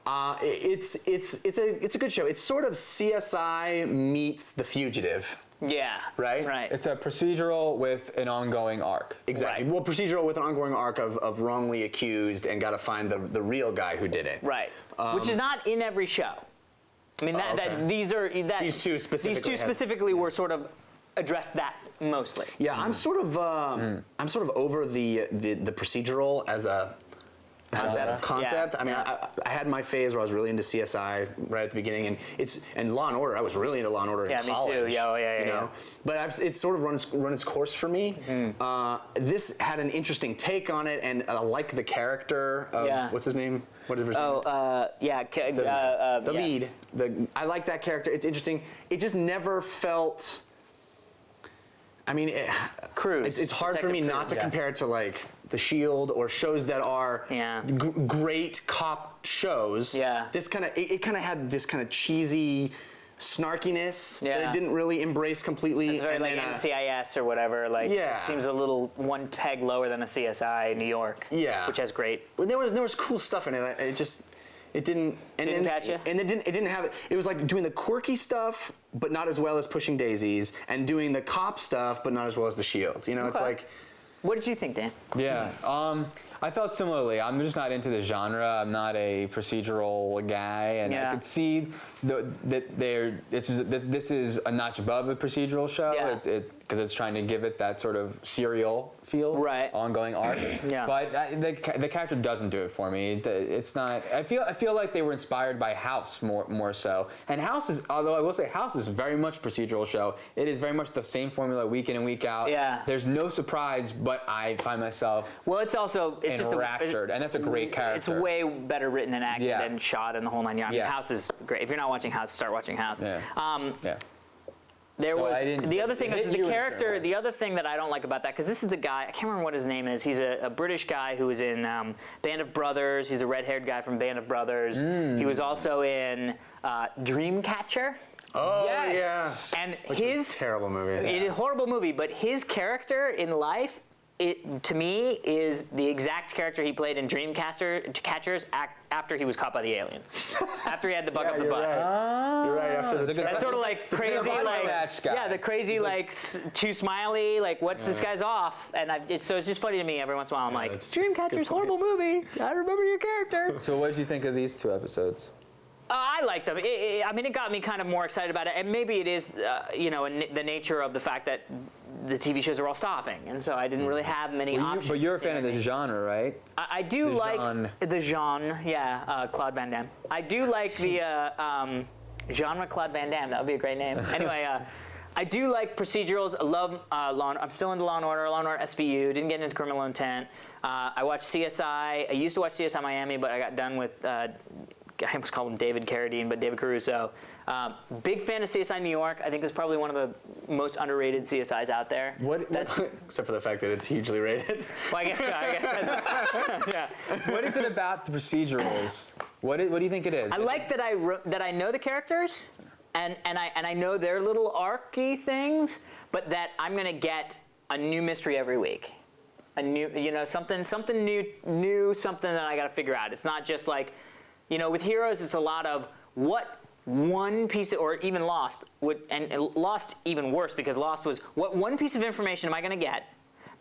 It's a good show. It's sort of CSI meets The Fugitive, Yeah. Right? Right. It's a procedural with an ongoing arc. exactly. Right. Well, procedural with an ongoing arc of wrongly accused and got to find the real guy who did it. Right. Which is not in every show. I mean, okay. these are These two specifically These two had- specifically were sort of addressed that mostly. Yeah, I'm sort of over the procedural as a concept. Yeah. I mean, I had my phase where I was really into CSI right at the beginning, and Law and Order. I was really into Law and Order Yeah, in me too. college. Yeah, you know? yeah. But it's sort of run its course for me. This had an interesting take on it, and I like the character of what's his name? Whatever his name is. The lead. I like that character. It's interesting. It just never felt. I mean, Cruise. it's hard for me Detective not to Cruise. compare it to like The Shield or shows that are great cop shows. Yeah. This kind of it kind of had this kind of cheesy snarkiness that Yeah. it didn't really embrace completely. It's very and like then, NCIS or whatever. Like, Yeah. it seems a little one peg lower than a CSI New York. Yeah. Which has great. But there was cool stuff in it. It didn't. And Didn't catch ya? And it didn't have. It was like doing the quirky stuff, but not as well as Pushing Daisies, and doing the cop stuff, but not as well as The Shield. You know, it's Okay. like. What did you think, Dan? Yeah, I felt similarly. I'm just not into the genre. I'm not a procedural guy, and Yeah. I could see that this is a notch above a procedural show. Yeah. Because it's trying to give it that sort of serial feel, Right. ongoing arc. Yeah. But the character doesn't do it for me. It's not. I feel like they were inspired by House more so. And House is, although I will say, House is very much procedural show. It is very much the same formula week in and week out. Yeah. There's no surprise, but I find myself Well, it's also it's just enraptured, and that's a great character. It's way better written and acted Yeah. and shot and the whole nine yards. I mean, Yeah. House is great. If you're not watching House, start watching House. Yeah. Yeah. There So was I didn't- the other it thing hit is you the in a certain character. way. The other thing that I don't like about that, because this is the guy, I can't remember what his name is. He's a British guy who was in Band of Brothers. He's a red-haired guy from Band of Brothers. He was also in Dreamcatcher. Oh Yes. yeah. And Which his was a terrible movie. It is a horrible movie, but his character in life, it to me is the exact character he played in Dreamcatchers after he was caught by the aliens. After he had the bug up the you're butt. right. You're right. After the That's sort of like crazy, terrible like match guy. yeah, the crazy, like too smiley, like what's this guy's off, and it's just funny to me every once in a while. I'm like, that's Dreamcatcher's horrible movie. I remember your character. So what did you think of these two episodes? I liked them. I mean, it got me kind of more excited about it, and maybe it is, the nature of the fact that the TV shows are all stopping, and so I didn't really have many options. But you're a to see fan of the anything. genre, right? I do the like genre. the genre, yeah, Claude Van Damme. I do like the genre Claude Van Damme. That would be a great name. Anyway, I do like procedurals. I love Law. I'm still into Law and Order SVU. Didn't get into Criminal Intent. I watched CSI. I used to watch CSI Miami, but I got done with. I almost called him David Carradine, but David Caruso. Big fan of CSI New York. I think it's probably one of the most underrated CSIs out there. Except for the fact that it's hugely rated. Well, I guess so. Yeah. What is it about the procedurals? What do you think it is? I like that I know the characters, and I know their little arcy things, but that I'm gonna get a new mystery every week, a new, something new, something that I gotta figure out. It's not just like, with Heroes, it's a lot of what one piece, or even Lost and Lost even worse, because Lost was what one piece of information am I gonna get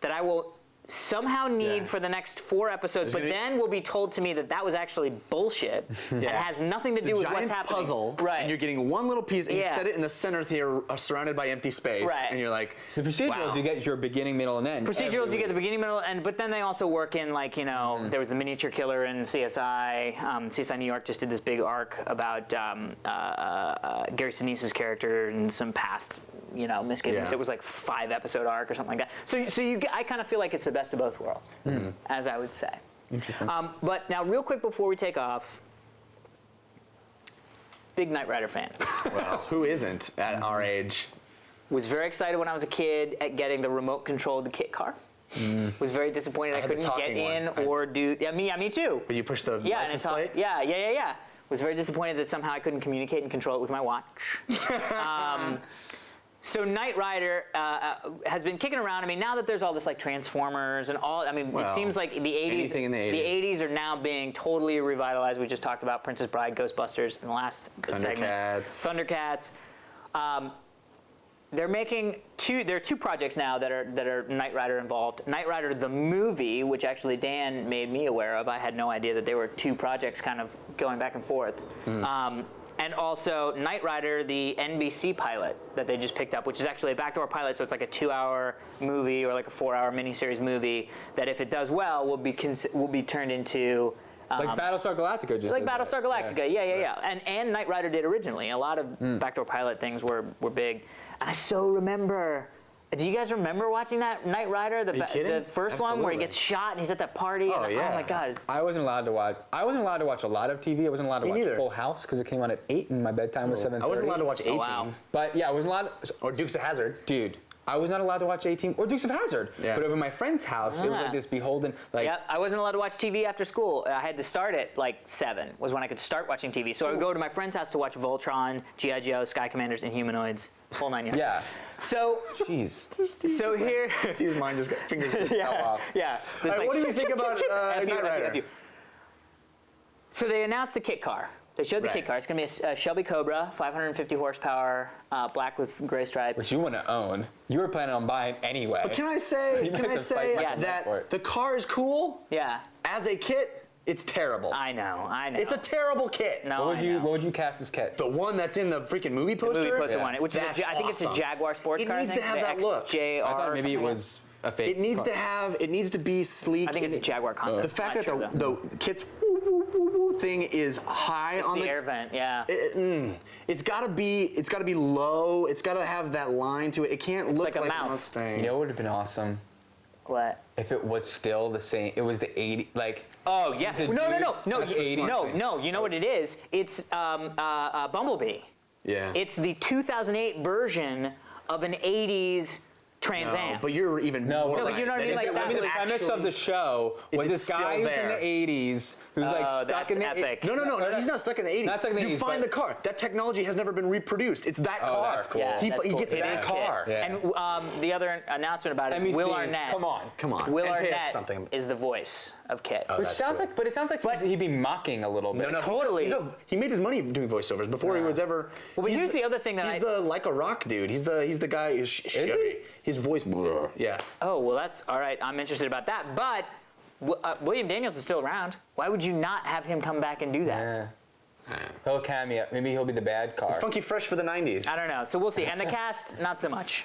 that I will somehow need for the next 4 episodes, but then will be told to me that was actually bullshit and has nothing to do with what's happening. Puzzle, Right. and you're getting one little piece, and you Yeah. set it in the center here, surrounded by empty space, Right. and you're like, The procedurals, wow. you get your beginning, middle, and end. Procedurals, every you get the week. beginning, middle, end, but then they also work in, like, there was the miniature killer in CSI. CSI New York just did this big arc about Gary Sinise's character and some past, misgivings. Yeah. It was like 5-episode arc or something like that. So I kind of feel like it's the best of both worlds, as I would say. Interesting. But now, real quick before we take off, big Knight Rider fan. Well, who isn't at our age? Was very excited when I was a kid at getting the remote-controlled kit car. Was very disappointed I had the couldn't get talking in one. or do. Yeah, me too. Where you push the Yeah, and license it's all, plate? yeah. Was very disappointed that somehow I couldn't communicate and control it with my watch. So Knight Rider has been kicking around. I mean, now that there's all this like Transformers and all, it Well, seems like the 80s. anything in the 80s. are now being totally revitalized. We just talked about Princess Bride, Ghostbusters in the last segment. Thundercats. They're making there are 2 projects now that are Knight Rider involved. Knight Rider the movie, which actually Dan made me aware of. I had no idea that there were 2 projects kind of going back and forth. And also Knight Rider, the NBC pilot that they just picked up, which is actually a backdoor pilot, so it's like a 2-hour movie or like a 4-hour miniseries movie that, if it does well, will be turned into like Battlestar Galactica just like did that. Battlestar Galactica, yeah. And Knight Rider did originally. A lot of backdoor pilot things were big. And I so remember. Do you guys remember watching that Knight Rider, the first one where he Absolutely. gets shot and he's at that party? Oh, and, yeah. Oh my God. I wasn't allowed to watch. I wasn't allowed to watch a lot of TV. I wasn't allowed to Me watch neither. Full House because it came on at 8 and my bedtime was 7:30. I wasn't allowed to watch 18. wow. But yeah, I wasn't allowed. Or Dukes of Hazzard. Dude, I was not allowed to watch A-Team or Dukes of Hazzard. Yeah. But over my friend's house, it was Ah. like this beholden, like, Yep, I wasn't allowed to watch TV after school. I had to start at like 7 was when I could start watching TV. So I would go to my friend's house to watch Voltron, G.I. Joe, Sky Commanders, and Humanoids. Full 9 yards. yeah. So, Jeez. so here. Steve's mind just got fingers just fell off. Yeah. All right, what do you think about F you, Knight F you, Rider? F you. So they announced the kit car. They showed the Right. kit car. It's going to be a Shelby Cobra, 550 horsepower, black with gray stripes. Which you want to own. You were planning on buying anyway. But can I say, You have to fight Yes. that for it. the car is cool? Yeah, As a kit, it's terrible. I know. It's a terrible kit. No, What would you cast as kit? The one that's in the freaking movie poster? movie poster Yeah. one, which is That's I think it's a awesome. Jaguar sports It car. needs I to think, have the that look. XJR I thought or maybe it something like was a fake It needs car. it needs to be sleek. I think it's a Jaguar concept. The fact Not that sure, the kit's woo, woo, woo, woo thing is high It's on the air vent, yeah. It's gotta be low. It's gotta have that line to it. It can't look like a like mouth. Mustang. You know what would have been awesome? What? If it was still the same, it was the 80, like. Oh, yes. He's a No, dude no. that's 80. No. You know what it is? It's Bumblebee. Yeah. It's the 2008 version of an 80s Trans No, Am. but you're even No, more but right. you know what I mean? That Like, if it that's was I mean, the premise of the show Is was it this still guy who's in there? the 80s who's like Oh, stuck that's in the epic. No, he's not stuck in the 80s. Not stuck in the you 80s, find but- the car. That technology has never been reproduced. It's that Oh, car. that's cool. Yeah, He that's cool. gets It that is car. Kit. Yeah. And the other announcement about it is MEC, Will Arnett. come on. Come on. Will And pay us Arnett something. is the voice of Kit. Oh, Which that's sounds cool. like, but it sounds like he'd be mocking a little bit. No, Totally. He made his money doing voiceovers before he was ever. Well, but he's here's the other thing that he's I- the like a rock dude. He's the guy. Is he? His voice. Blur. Yeah. Oh, well, that's all right. I'm interested about that. But William Daniels is still around. Why would you not have him come back and do that? Yeah. He'll cameo. Maybe he'll be the bad car. It's funky fresh for the 90s. I don't know. So we'll see. And the cast, not so much.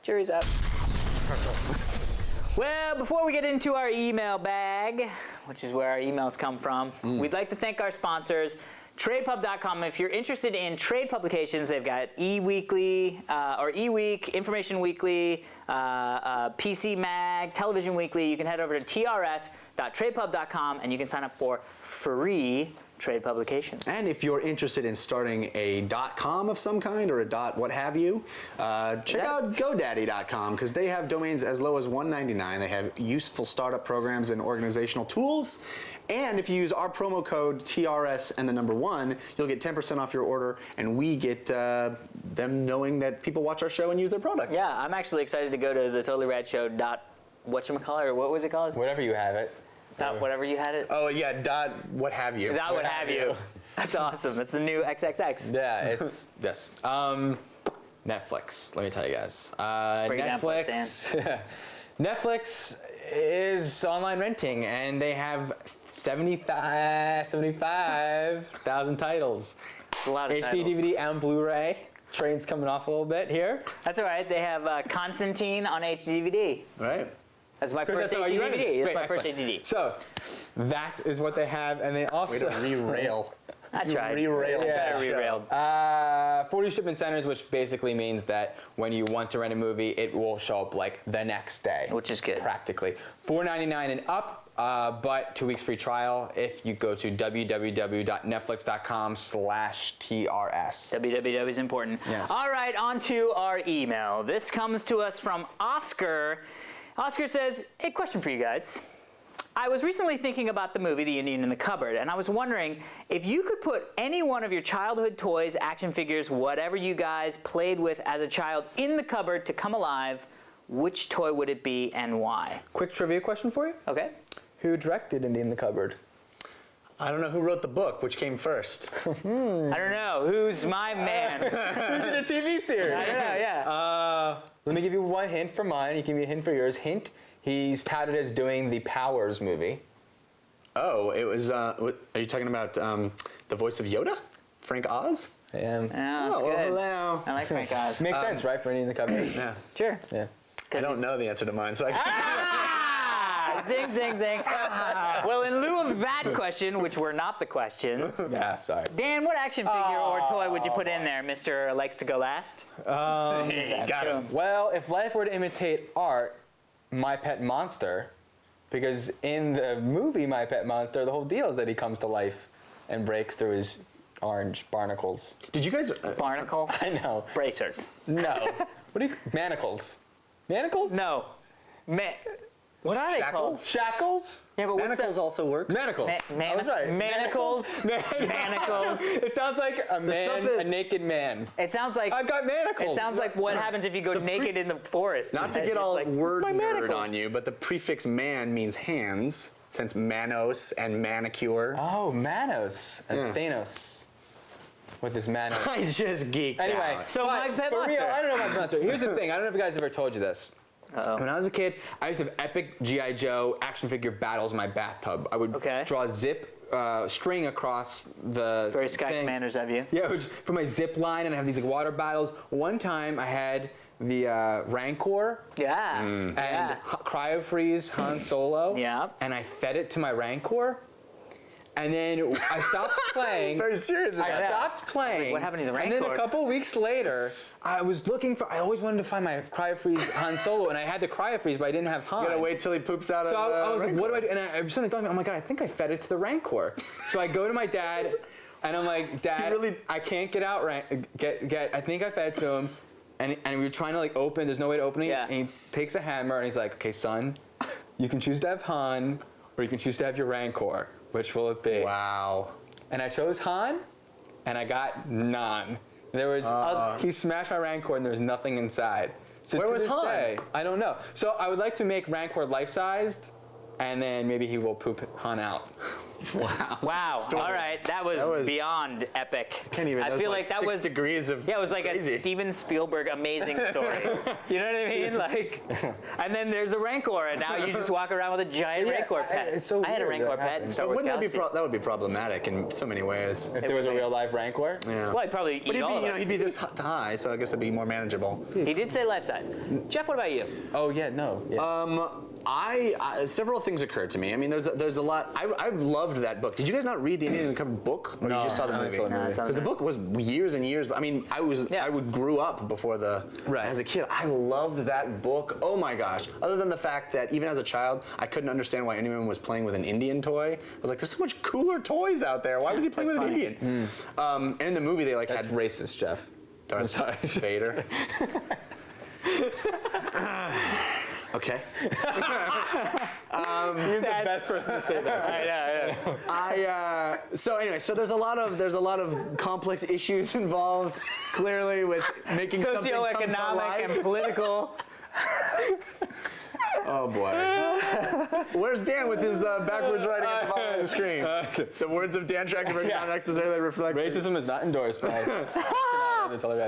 Jury's up. Well, before we get into our email bag, which is where our emails come from, we'd like to thank our sponsors. TradePub.com. If you're interested in trade publications, they've got eWeekly or eWeek, Information Weekly, PC Mag, Television Weekly. You can head over to trs.tradepub.com and you can sign up for free trade publications. And if you're interested in starting a .com of some kind or a what have you, check out GoDaddy.com because they have domains as low as $1.99. They have useful startup programs and organizational tools. And if you use our promo code TRS and the number 1, you'll get 10% off your order, and we get them knowing that people watch our show and use their product. Yeah, I'm actually excited to go to the Totally Rad Show whatchamacallit, or what was it called? Whatever you have it. Whatever you had it. Oh yeah, what have you? That would have you. That's awesome. That's the new XXX. Yeah, it's yes. Netflix. Let me tell you guys. Break it down for us, Netflix. Netflix is online renting, and they have 75,000 titles. It's a lot of HD, titles. DVD, and Blu-ray. Train's coming off a little bit here. That's all right. They have Constantine on HD DVD. Right. That's my first how HD you rented it. DVD. That's Great, my first excellent. HD. So that is what they have, and they also Way to re-rail. I tried. Re-railed Yeah. that show. Re-railed. 40 shipment centers, which basically means that when you want to rent a movie, it will show up like the next day. Which is good. Practically. $4.99 and up, but 2 weeks free trial if you go to www.netflix.com/TRS. www is important. Yes. All right, on to our email. This comes to us from Oscar. Oscar says, a question for you guys. I was recently thinking about the movie The Indian in the Cupboard, and I was wondering if you could put any one of your childhood toys, action figures, whatever you guys played with as a child in the cupboard to come alive, which toy would it be and why? Quick trivia question for you. Okay? Who directed Indian in the Cupboard? I don't know who wrote the book, which came first. I don't know. Who's my man? Who did a TV series? I don't know, yeah. Let me give you one hint for mine. You give me a hint for yours. Hint, he's touted as doing the Powers movie. Oh, it was. Are you talking about the voice of Yoda, Frank Oz? Yeah. Yeah, that's Oh, good. hello. I like Frank Oz. Makes sense, right, for Indian in the Cupboard? Yeah. Sure. Yeah. I don't know the answer to mine, so I. Ah! Zing, zing, zing. Well, in lieu of that question, which were not the questions, Yeah, sorry. Dan, what action figure or toy would you put in there, Mr. Likes to Go Last? Hey, got him. Well, if life were to imitate art, My Pet Monster, because in the movie My Pet Monster, the whole deal is that he comes to life and breaks through his orange barnacles. Did you guys? Barnacle? I know. Bracers. No. What do you manacles? Manacles? No. What are they called? Shackles? Yeah, but what's Manacles that? also works. Manacles. I was right. Manacles. Manacles. It sounds like a man, stuff is- a naked man. It sounds like I've got manacles. It sounds like what happens if you go naked in the forest. Not to It's get all like, word "It's my nerd manacles." on you, but the prefix man means hands, since manos and manicure. Oh, Manos and Thanos with his Manos. I just geeked Anyway, out. So but my pet for real, monster. I don't know about monster. Here's the thing. I don't know if you guys ever told you this. When I was a kid, I used to have epic G.I. Joe action figure battles in my bathtub. I would draw a zip string across the Very Sky thing. Commanders of you. Yeah, for my zip line, and I have these like water battles. One time, I had the Rancor Yeah. and Cryo Freeze Han Solo. Yeah. And I fed it to my Rancor. And then I stopped playing. Very serious I about it. stopped playing. what happened to the And then a Rancor? couple weeks later, I was looking for. I always wanted to find my Cryo Freeze Han Solo, and I had the Cryo Freeze, but I didn't have Han. You gotta wait till he poops out So of the I was like, what do I Rancor. do? And I suddenly thought, oh my god, I think I fed it to the Rancor. So I go to my dad, and I'm like, Dad, I can't get out. I think I fed it to him, and we were trying to like open. There's no way to open it. Yeah. And he takes a hammer, and he's like, okay, son, you can choose to have Han, or you can choose to have your Rancor. Which will it be? Wow. And I chose Han, and I got none. There was he smashed my Rancor, and there was nothing inside. So Where to was this Han? day, I don't know. So I would like to make Rancor life-sized, and then maybe he will poop Han out. Wow. Wow. All right, that was beyond epic. Can't even. I feel like that 6 was degrees of. Yeah, it was like crazy. a Steven Spielberg amazing story. You know what I mean? Like, and then there's a Rancor, and now you just walk around with a giant Rancor pet. it's so I had a weird Rancor that pet in happened. Star But Wars wouldn't Galaxies. that would be problematic in so many ways? If there was a real life Rancor? Yeah. Well, he'd probably But eat all of us. he'd be this high, so I guess it'd be more manageable. He did say life size. Jeff, what about you? Oh yeah, no. Yeah. I several things occurred to me. I mean, there's a lot. I loved that book. Did you guys not read the Indian Uncovered book, or you just saw the I only movie? saw the movie. Because the book was years and years. But I mean, I grew up before as a kid. I loved that book. Oh my gosh! Other than the fact that even as a child, I couldn't understand why anyone was playing with an Indian toy. I was like, there's so much cooler toys out there. Why was he playing with an Indian? And in the movie, they That's had racist, Jeff. I'm sorry. Vader. Okay. He's the best person to say that. I know. So anyway, so there's a lot of complex issues involved, clearly, with making something come to Socioeconomic life. and political. Oh boy. Where's Dan with his backwards writing at the bottom of the screen? The words of Dan Trachtenberg not necessarily reflect. Racism is not endorsed by.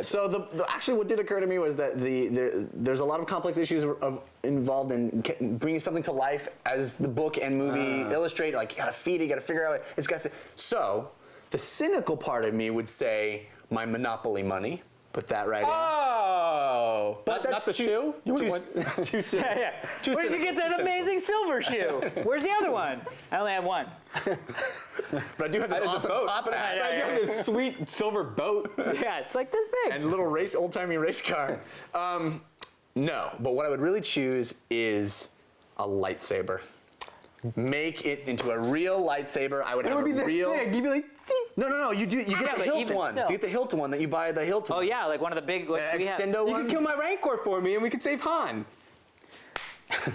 So actually, what did occur to me was that there's a lot of complex issues involved in bringing something to life, as the book and movie illustrate. Like, you gotta feed it, you gotta figure out it's got to. So the cynical part of me would say my Monopoly money. Put that right in. Oh, But that's not the shoe. You Too would've cynical. Too Where'd you get that amazing silver shoe? Where's the other one? I only have one. But I do have this awesome top and I know, I yeah. got this sweet silver boat. Yeah, it's like this big. and little old-timey race car. No, but what I would really choose is a lightsaber. Make it into a real lightsaber. I would It have would be a this real. big. You'd be like, see. No. You get Yeah, the but hilt even one. still. You get the hilt one that you buy at the hilt. Oh yeah, like one of the big. Like, we have- Extendo You one. can kill my Rancor for me, and we can save Han.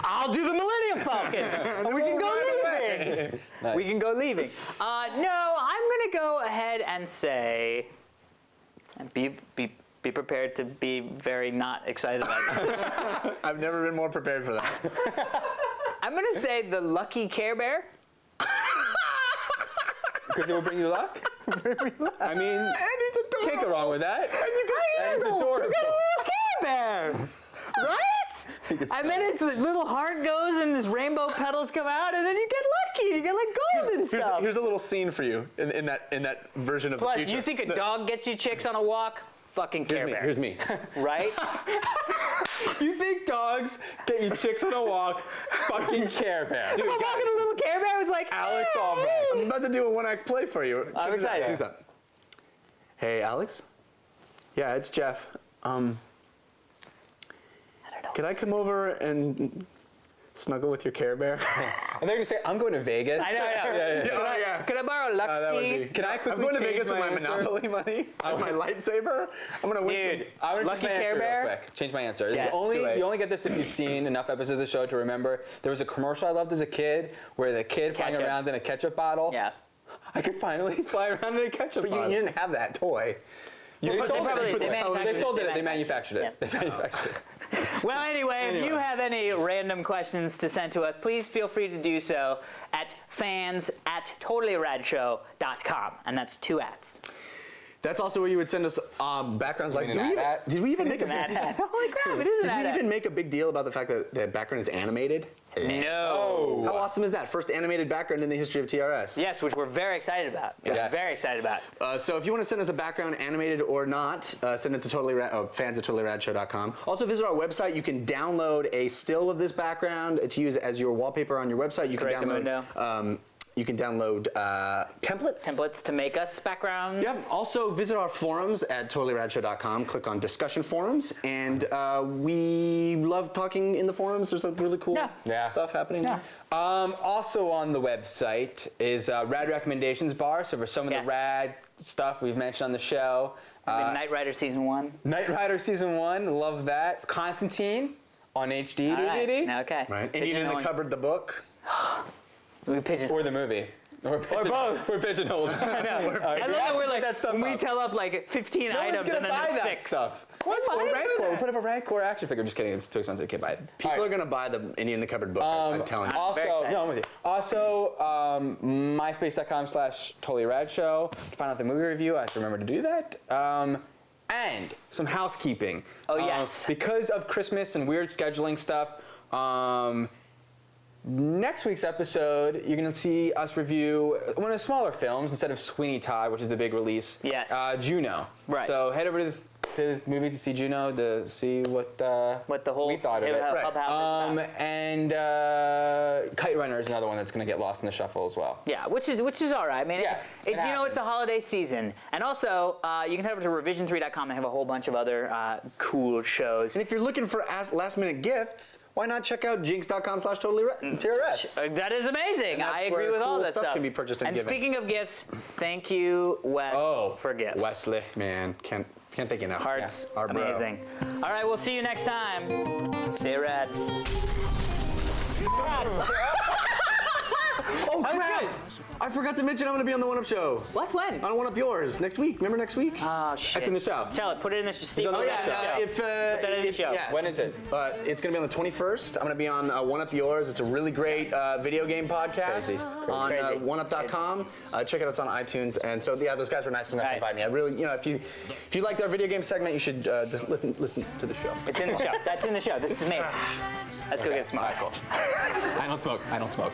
I'll do the Millennium Falcon. And we can go leaving. Nice. We can go leaving. No, I'm gonna go ahead and say, and be prepared to be very not excited about that. I've never been more prepared for that. I'm gonna say the Lucky Care Bear. Because it will bring you luck. I mean, And it's adorable. can't go wrong with that. And you can It's snuggle. adorable. Care Bear, right? And then its little heart goes, and this rainbow petals come out, and then you get lucky. You get like gold and stuff. Here's a little scene for you in that version of Plus, the future. you think a dog gets you chicks on a walk? Fucking Care Bear. Here's me. Right? You think dogs get you chicks on a walk? Fucking Care Bear. I'm walking a little Care Bear. It's like Alex "Hey." Albrecht. I'm about to do a one-act play for you. Check I'm this out. excited. Check this out. Hey, Alex. Yeah, it's Jeff. I don't know. Could I come over and snuggle with your Care Bear? And they're gonna say, I'm going to Vegas. I know. Could I borrow a Lux That would ski? be. Can I quickly I'm going to change Vegas with my answer? Monopoly money. My lightsaber. I'm gonna win Dude, I want to Lucky change my Care answer Bear? real quick. Change my answer. This Yeah, is it's only too late. you only get this if you've seen enough episodes of the show to remember. There was a commercial I loved as a kid where the kid flying Ketchup. around in a ketchup bottle. Yeah. I could finally fly around in a ketchup some. But bottle. you didn't have that toy. They sold probably- it. they manufactured They sold it. it. They manufactured it. Yeah. They manufactured it. Well, anyway, if you have any random questions to send to us, please feel free to do so at fans@totallyradshow.com. And that's 2 ats. That's also where you would send us backgrounds. Like, mean did an we even, ad? did we even It make is a an big ad. deal? Holy crap, it is an Did we ad. even make a big deal about the fact that the background is animated? No. How awesome is that? First animated background in the history of TRS. Yes, which we're very excited about. Yes. Very excited about. So if you want to send us a background, animated or not, send it to fans@totallyradshow.com. Also visit our website. You can download a still of this background to use as your wallpaper on your website. You can Correctamundo. download. You can download templates. Templates to make us backgrounds. Yep. Also visit our forums at totallyradshow.com. Click on discussion forums, and we love talking in the forums. There's some really cool Yeah. stuff happening. Yeah. Also on the website is Rad Recommendations Bar. So for some of Yes. the rad stuff we've mentioned on the show. Knight Rider Season 1. Knight Rider Season 1, love that. Constantine on HD All right. DVD. Okay. Right. And in the cupboard, the book. We pigeon. Or the movie. Or both. We're pigeonholed. I know. I love how we're like, that stuff when we up. tell up like 15 No one's items gonna and then buy there's that 6. stuff. What? Why Or is Rancor. that? We put up a Rancor action figure. Just kidding. It's too expensive. Can't buy it. People are gonna buy the Indie in the Cupboard book. I'm telling you. very Also, excited. no, I'm with you. Also, myspace.com/totallyradshow. To find out the movie review, I have to remember to do that. And some housekeeping. Oh, yes. Because of Christmas and weird scheduling stuff, next week's episode, you're going to see us review one of the smaller films instead of Sweeney Todd, which is the big release. Yes. Juno. Right. So head over to the movies to see Juno to see what the whole we thought of it. Hub House is about. And Kite Runner is another one that's going to get lost in the shuffle as well. Yeah, which is all right. I mean, Yeah, it you know, it's a happens. holiday season, and also you can head over to revision3.com and have a whole bunch of other cool shows. And if you're looking for last-minute gifts, why not check out jinx.com/totallyTRS? That is amazing. And that's I agree where with all cool that stuff stuff. can be purchased and given. Speaking of gifts, thank you, Wes, for gifts. Wesley, man, can't thank you enough. Hearts, Our bro. amazing. All right, we'll see you next time. Stay rad. Oh crap! I forgot to mention I'm going to be on the One Up Show. What? When? On One Up Yours next week. Remember next week? Oh shit. It's in the show. Tell it. Put it in the Steve. on the Oh yeah, show. if Put that in the show. yeah. When is it? It's going to be on the 21st. I'm going to be on One Up Yours. It's a really great video game podcast Crazy. on Crazy. oneup.com. Check it out. It's on iTunes. And so yeah, those guys were nice enough to Right. invite me. I really, you know, if you liked our video game segment, you should just listen to the show. It's in the show. That's in the show. This is me. Let's go get smoked. I don't smoke.